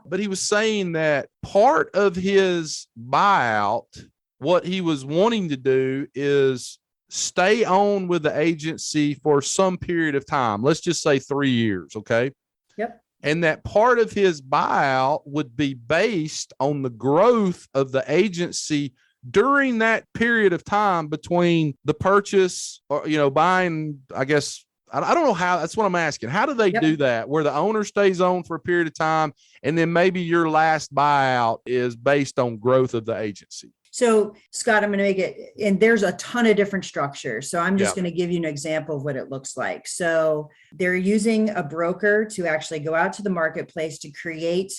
but he was saying that part of his buyout, what he was wanting to do is stay on with the agency for some period of time. Let's just say 3 years. Okay. Yep. And that part of his buyout would be based on the growth of the agency during that period of time between the purchase or, buying, I guess. I don't know how. That's what I'm asking. How do they Yep. do that where the owner stays on for a period of time and then maybe your last buyout is based on growth of the agency? So, Scott, I'm going to make it, and there's a ton of different structures. So I'm just Yeah. going to give you an example of what it looks like. So they're using a broker to actually go out to the marketplace to create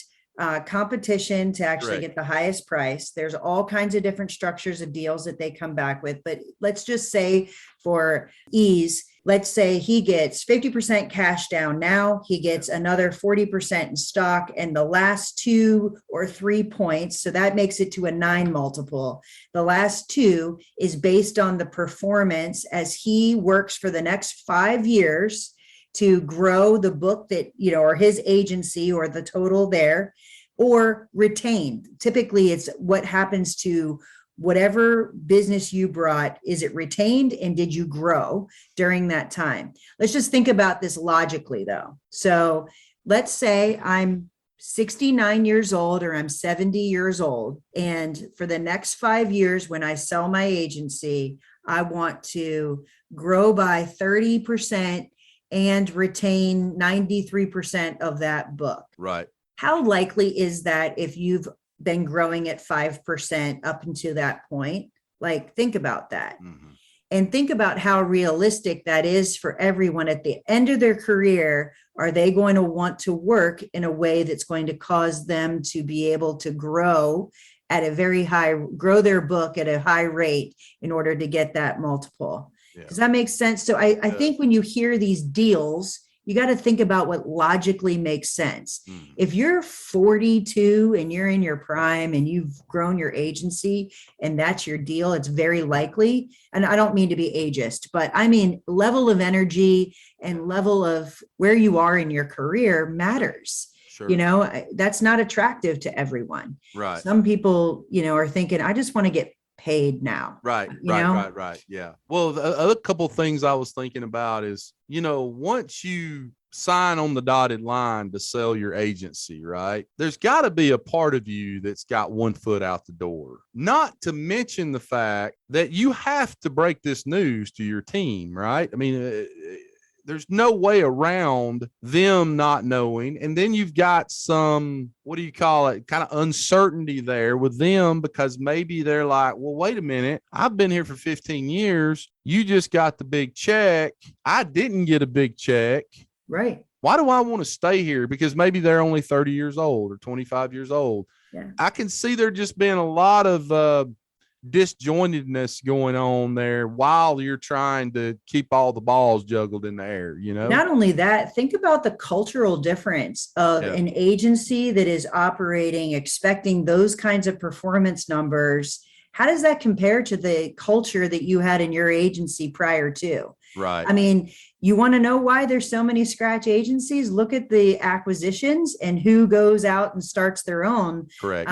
competition to actually Correct. get the highest price. There's all kinds of different structures of deals that they come back with. But let's just say for ease, let's say he gets 50% cash down now, he gets another 40% in stock, and the last 2 or 3 points, so that makes it to a 9 multiple. The last 2 is based on the performance as he works for the next 5 years to grow the book that, or his agency or the total there, or retained. Typically, it's what happens to whatever business you brought. Is it retained, and did you grow during that time? Let's just think about this logically, though. So let's say I'm 69 years old or I'm 70 years old. And for the next 5 years, when I sell my agency, I want to grow by 30% and retain 93% of that book. Right. How likely is that if you've been growing at 5% up until that point? Like, think about that. Mm-hmm. And think about how realistic that is for everyone at the end of their career. Are they going to want to work in a way that's going to cause them to be able to grow at a very high, grow their book at a high rate in order to get that multiple? Yeah. Does that make sense? So I think when you hear these deals, you got to think about what logically makes sense. Mm-hmm. If you're 42 and you're in your prime and you've grown your agency and that's your deal, it's very likely. And I don't mean to be ageist, but I mean, level of energy and level of where you are in your career matters. Sure. That's not attractive to everyone. Right. Some people, are thinking, I just want to get paid now. Right. Right. Yeah. Well, the other couple of things I was thinking about is, once you sign on the dotted line to sell your agency, right, there's got to be a part of you that's got one foot out the door. Not to mention the fact that you have to break this news to your team, right? I mean, there's no way around them not knowing. And then you've got some, what do you call it, kind of uncertainty there with them, because maybe they're like, well, wait a minute, I've been here for 15 years. You just got the big check. I didn't get a big check. Right. Why do I want to stay here? Because maybe they're only 30 years old or 25 years old. Yeah. I can see there just being a lot of disjointedness going on there while you're trying to keep all the balls juggled in the air, Not only that, think about the cultural difference of an agency that is operating, expecting those kinds of performance numbers. How does that compare to the culture that you had in your agency prior to? Right. I mean, you want to know why there's so many scratch agencies? Look at the acquisitions and who goes out and starts their own. Correct.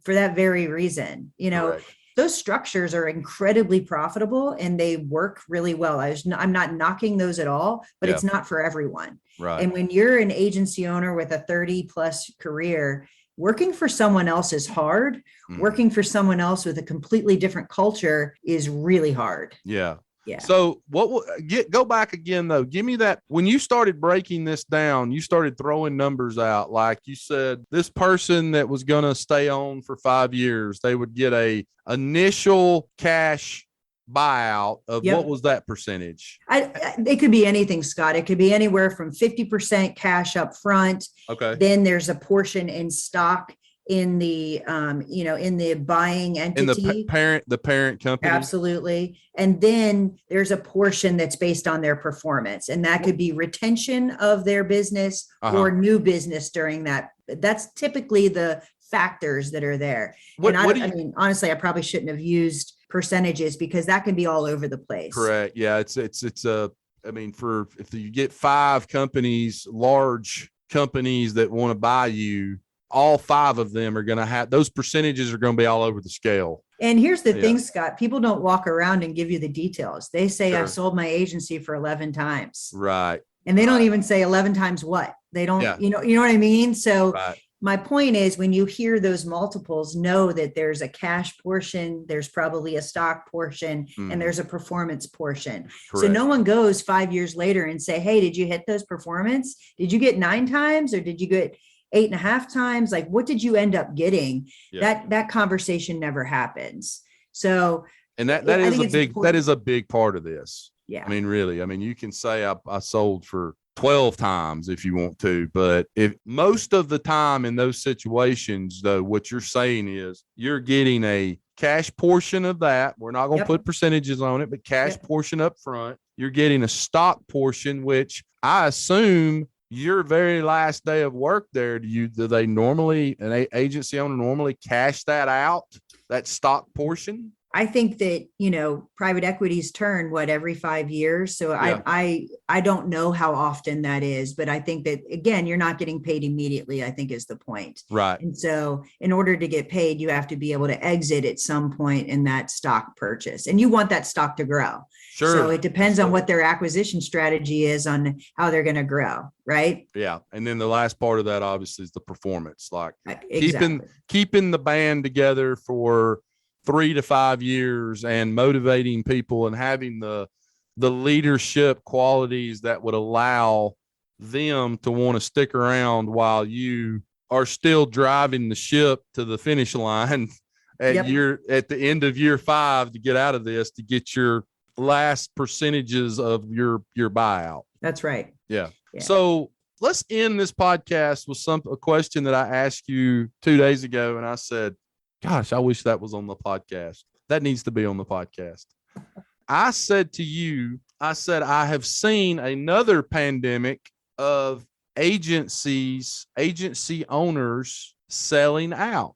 For that very reason. Correct. Those structures are incredibly profitable and they work really well. I'm not knocking those at all, but it's not for everyone. Right. And when you're an agency owner with a 30+ career, working for someone else is hard. Mm. Working for someone else with a completely different culture is really hard. Yeah. Yeah. So go back again, though. Give me that. When you started breaking this down, you started throwing numbers out. Like you said, this person that was going to stay on for 5 years, they would get a initial cash buyout of what was that percentage? It could be anything, Scott. It could be anywhere from 50% cash up front. Okay. Then there's a portion in stock in the in the buying entity, in the parent company. Absolutely. And then there's a portion that's based on their performance, and that could be retention of their business or new business during that. That's typically the factors that are there. I mean, honestly, I probably shouldn't have used percentages because that can be all over the place. Correct. Yeah. It's I mean, if you get 5 companies, large companies that want to buy you, all 5 of them are going to have those percentages are going to be all over the scale. And here's the thing, Scott, people don't walk around and give you the details. They say, I've sold my agency for 11 times. Right. And they don't even say 11 times what they don't, you know what I mean? So my point is, when you hear those multiples, know that there's a cash portion, there's probably a stock portion, and there's a performance portion. Correct. So no one goes 5 years later and say, hey, did you hit those performance? Did you get 9 times or did you get 8.5 times? Like, what did you end up getting? That conversation never happens. So, and that is a big part of this. Yeah. I mean, really, you can say I sold for 12 times if you want to, but if most of the time in those situations, though, what you're saying is you're getting a cash portion of that. We're not going to put percentages on it, but cash portion up front. You're getting a stock portion, which I assume your very last day of work there, do they normally, an agency owner normally cash that out, that stock portion? I think that, private equities turn every 5 years. So Yeah. I don't know how often that is, but I think that, again, you're not getting paid immediately, I think is the point. Right. And so in order to get paid, you have to be able to exit at some point in that stock purchase, and you want that stock to grow. Sure. So it depends on what their acquisition strategy is on how they're going to grow. Right. Yeah. And then the last part of that obviously is the performance, like Exactly. keeping the band together for 3 to 5 years and motivating people and having the leadership qualities that would allow them to want to stick around while you are still driving the ship to the finish line at the end of year 5 to get out of this, to get your last percentages of your buyout. That's right. Yeah. So let's end this podcast with a question that I asked you 2 days ago. And I said, gosh, I wish that was on the podcast. That needs to be on the podcast. I said to you, I have seen another pandemic of agency owners selling out.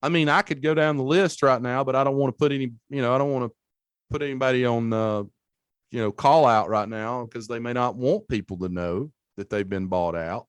I mean, I could go down the list right now, but I don't want to put anybody on, call out right now, because they may not want people to know that they've been bought out.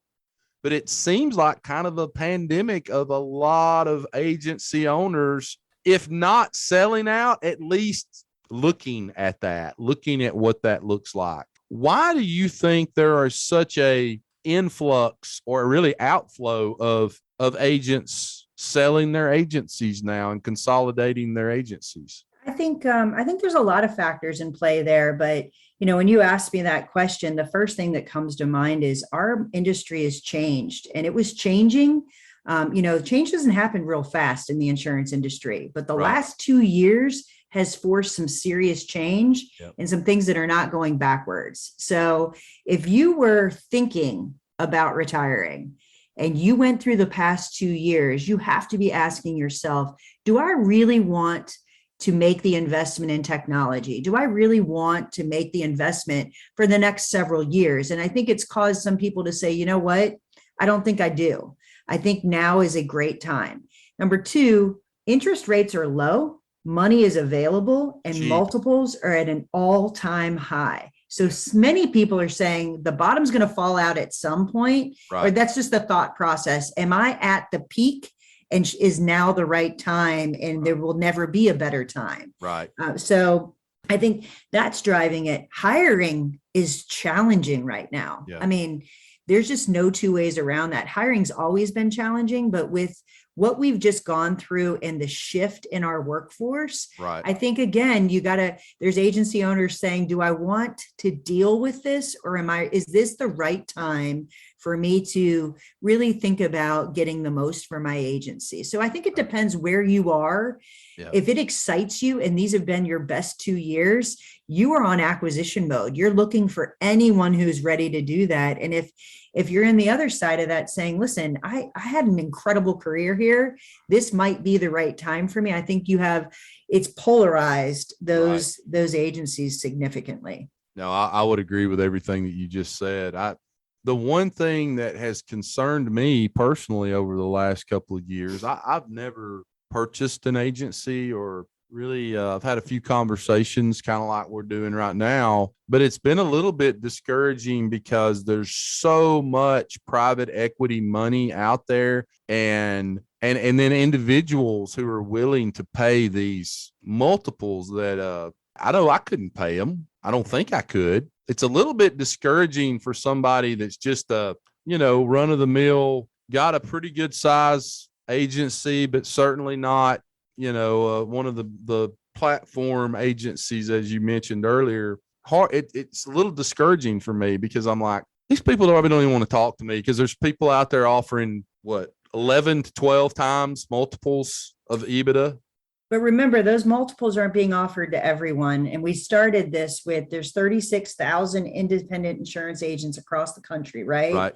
But it seems like kind of a pandemic of a lot of agency owners, if not selling out, at least looking at what that looks like. Why do you think there is such a influx or really outflow of agents selling their agencies now and consolidating their agencies? I think there's a lot of factors in play there, but when you ask me that question, the first thing that comes to mind is our industry has changed, and it was changing. Change doesn't happen real fast in the insurance industry, but the last 2 years has forced some serious change and some things that are not going backwards. So if you were thinking about retiring and you went through the past 2 years, you have to be asking yourself, do I really want to make the investment in technology? Do I really want to make the investment for the next several years? And I think it's caused some people to say, you know what? I don't think I do. I think now is a great time. Number 2, interest rates are low, money is available, and multiples are at an all-time high. So many people are saying the bottom's going to fall out at some point, or that's just the thought process. Am I at the peak? And is now the right time, and there will never be a better time. Right. So I think that's driving it. Hiring is challenging right now. Yeah. I mean, there's just no two ways around that. Hiring's always been challenging, but with what we've just gone through and the shift in our workforce, I think, again, there's agency owners saying, do I want to deal with this, or is this the right time for me to really think about getting the most for my agency? So I think it depends where you are. Yeah. If it excites you and these have been your best 2 years, you are on acquisition mode. You're looking for anyone who's ready to do that. And if you're in the other side of that saying, listen, I had an incredible career here, this might be the right time for me, I think it's polarized those agencies significantly. No, I would agree with everything that you just said. The one thing that has concerned me personally over the last couple of years, I've never purchased an agency, or really, I've had a few conversations kind of like we're doing right now, but it's been a little bit discouraging because there's so much private equity money out there, and then individuals who are willing to pay these multiples that I know I couldn't pay them. I don't think I could. It's a little bit discouraging for somebody that's just run of the mill, got a pretty good size agency, but certainly not, one of the platform agencies, as you mentioned earlier. It's a little discouraging for me, because I'm like, these people probably don't even want to talk to me, because there's people out there offering 11 to 12 times multiples of Ebitda. But remember, those multiples aren't being offered to everyone. And we started this with, there's 36,000 independent insurance agents across the country, right? Right.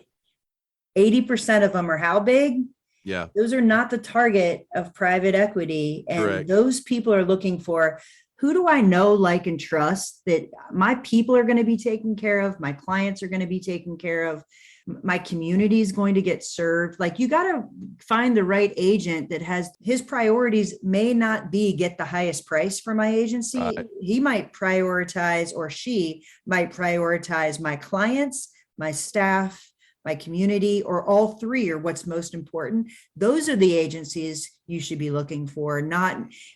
80% of them are how big? Yeah. Those are not the target of private equity. And Correct. Those people are looking for, who do I know, like, and trust that my people are going to be taken care of, my clients are going to be taken care of, My community is going to get served. Like, you got to find the right agent that has his priorities may not be get the highest price for my agency. Right. He might prioritize, or she might prioritize, my clients, my staff, my community, or all three are what's most important. Those are the agencies you should be looking for.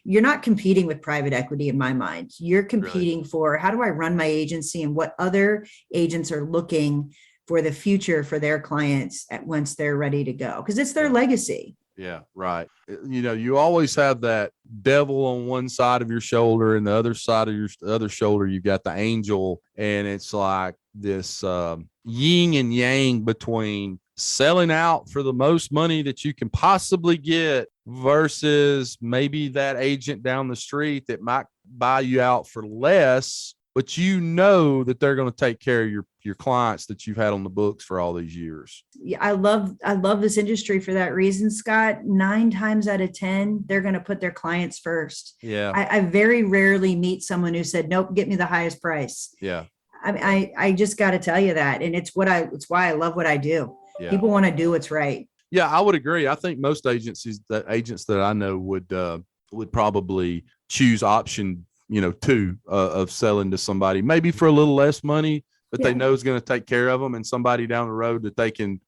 You're not competing with private equity in my mind. You're competing for, how do I run my agency, and what other agents are looking for the future for their clients once they're ready to go, because it's their legacy. Yeah, right. You always have that devil on one side of your shoulder, and the other side of your other shoulder, you've got the angel. And it's like this yin and yang between selling out for the most money that you can possibly get versus maybe that agent down the street that might buy you out for less, but you know that they're going to take care of your clients that you've had on the books for all these years. Yeah, I love this industry for that reason, Scott. 9 times out of 10, they're going to put their clients first. Yeah. I very rarely meet someone who said, nope, get me the highest price. Yeah. I just got to tell you that. And it's why I love what I do. Yeah. People want to do what's right. Yeah, I would agree. I think most agents that I know would probably choose option 2 of selling to somebody, maybe for a little less money, but they know is going to take care of them, and somebody down the road that they can,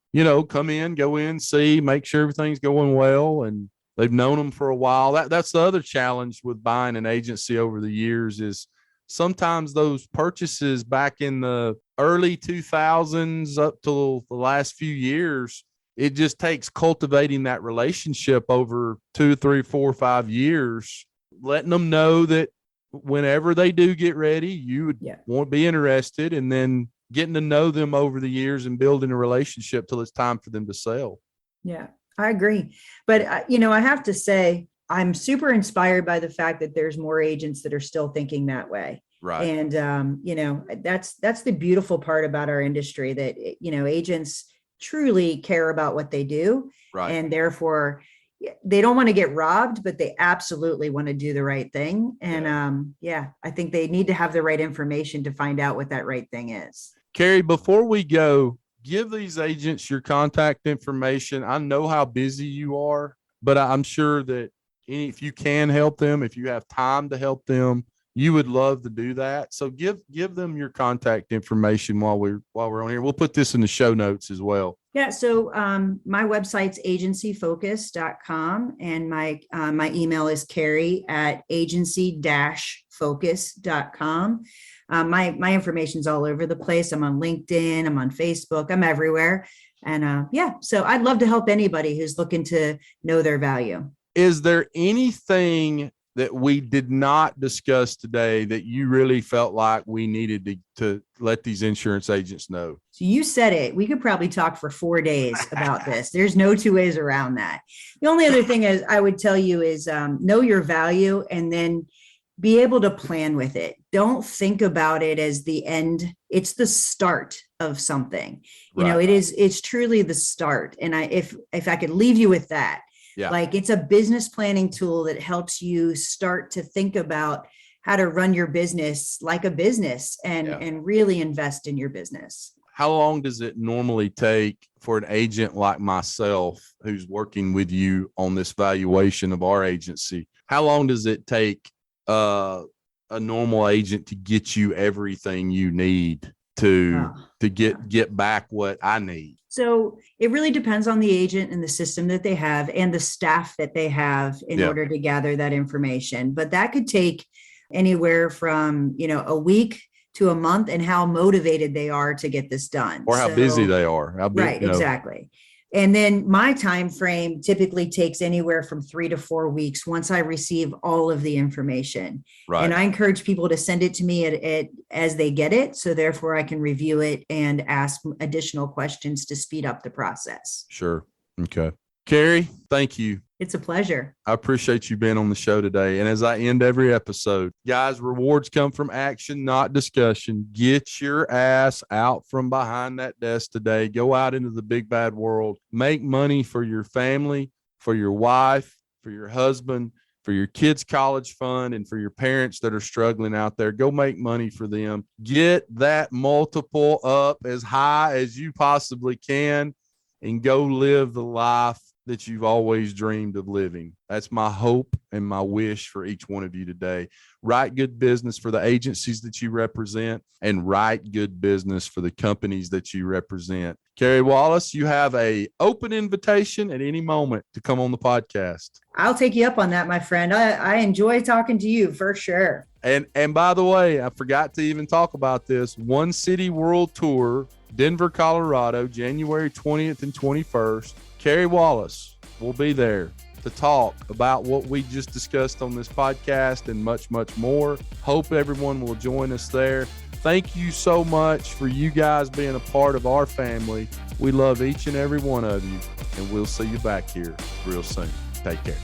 come in, go in, see, make sure everything's going well, and they've known them for a while. That's the other challenge with buying an agency over the years is sometimes those purchases back in the early 2000s up till the last few years, it just takes cultivating that relationship over 2, 3, 4, 5 years, letting them know that whenever they do get ready, you won't be interested, and then getting to know them over the years and building a relationship till it's time for them to sell. Yeah, I agree. But, I have to say, I'm super inspired by the fact that there's more agents that are still thinking that way. Right. And, that's the beautiful part about our industry, that, agents truly care about what they do. Right. And therefore, they don't want to get robbed, but they absolutely want to do the right thing. And I think they need to have the right information to find out what that right thing is. Carrie, before we go, give these agents your contact information. I know how busy you are, but I'm sure that if you can help them, if you have time to help them, you would love to do that. So give them your contact information while we're on here. We'll put this in the show notes as well. Yeah. So my website's agencyfocus.com, and my email is Carey at agency-focus.com. My information's all over the place. I'm on LinkedIn. I'm on Facebook. I'm everywhere. And so I'd love to help anybody who's looking to know their value. Is there anything that we did not discuss today that you really felt like we needed to let these insurance agents know? So you said it. We could probably talk for 4 days about this. There's no 2 ways around that. The only other thing is I would tell you is know your value, and then be able to plan with it. Don't think about it as the end. It's the start of something. Right. It's truly the start. And if I could leave you with that, like, it's a business planning tool that helps you start to think about how to run your business like a business and really invest in your business. How long does it normally take for an agent like myself who's working with you on this valuation of our agency? How long does it take a normal agent to get you everything you need to get back what I need? So it really depends on the agent and the system that they have and the staff that they have in order to gather that information. But that could take anywhere from, a week to a month, and how motivated they are to get this done. Or how busy they are. Exactly. And then my time frame typically takes anywhere from 3 to 4 weeks once I receive all of the information. Right. And I encourage people to send it to me as they get it. So therefore I can review it and ask additional questions to speed up the process. Sure. Okay. Carrie, thank you. It's a pleasure. I appreciate you being on the show today. And as I end every episode, guys, rewards come from action, not discussion. Get your ass out from behind that desk today. Go out into the big bad world. Make money for your family, for your wife, for your husband, for your kids' college fund, and for your parents that are struggling out there. Go make money for them. Get that multiple up as high as you possibly can and go live the life that you've always dreamed of living. That's my hope and my wish for each one of you today. Write good business for the agencies that you represent, and write good business for the companies that you represent. Carrie Wallace, you have a open invitation at any moment to come on the podcast. I'll take you up on that, my friend. I enjoy talking to you for sure. And by the way, I forgot to even talk about this. One City World Tour, Denver, Colorado, January 20th and 21st. Carrie Wallace will be there to talk about what we just discussed on this podcast and much, much more. Hope everyone will join us there. Thank you so much for you guys being a part of our family. We love each and every one of you, and we'll see you back here real soon. Take care.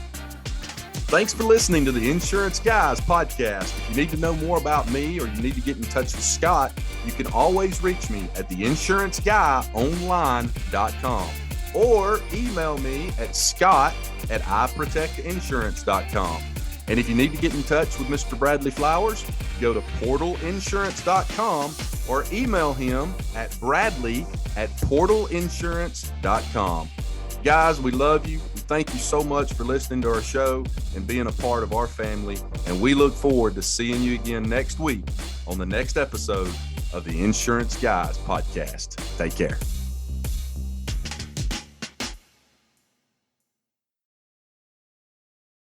Thanks for listening to the Insurance Guys podcast. If you need to know more about me, or you need to get in touch with Scott, you can always reach me at theinsuranceguyonline.com or email me at scott@iprotectinsurance.com. And if you need to get in touch with Mr. Bradley Flowers, go to portalinsurance.com or email him at bradley@portalinsurance.com. Guys, we love you. We thank you so much for listening to our show and being a part of our family. And we look forward to seeing you again next week on the next episode of the Insurance Guys podcast. Take care.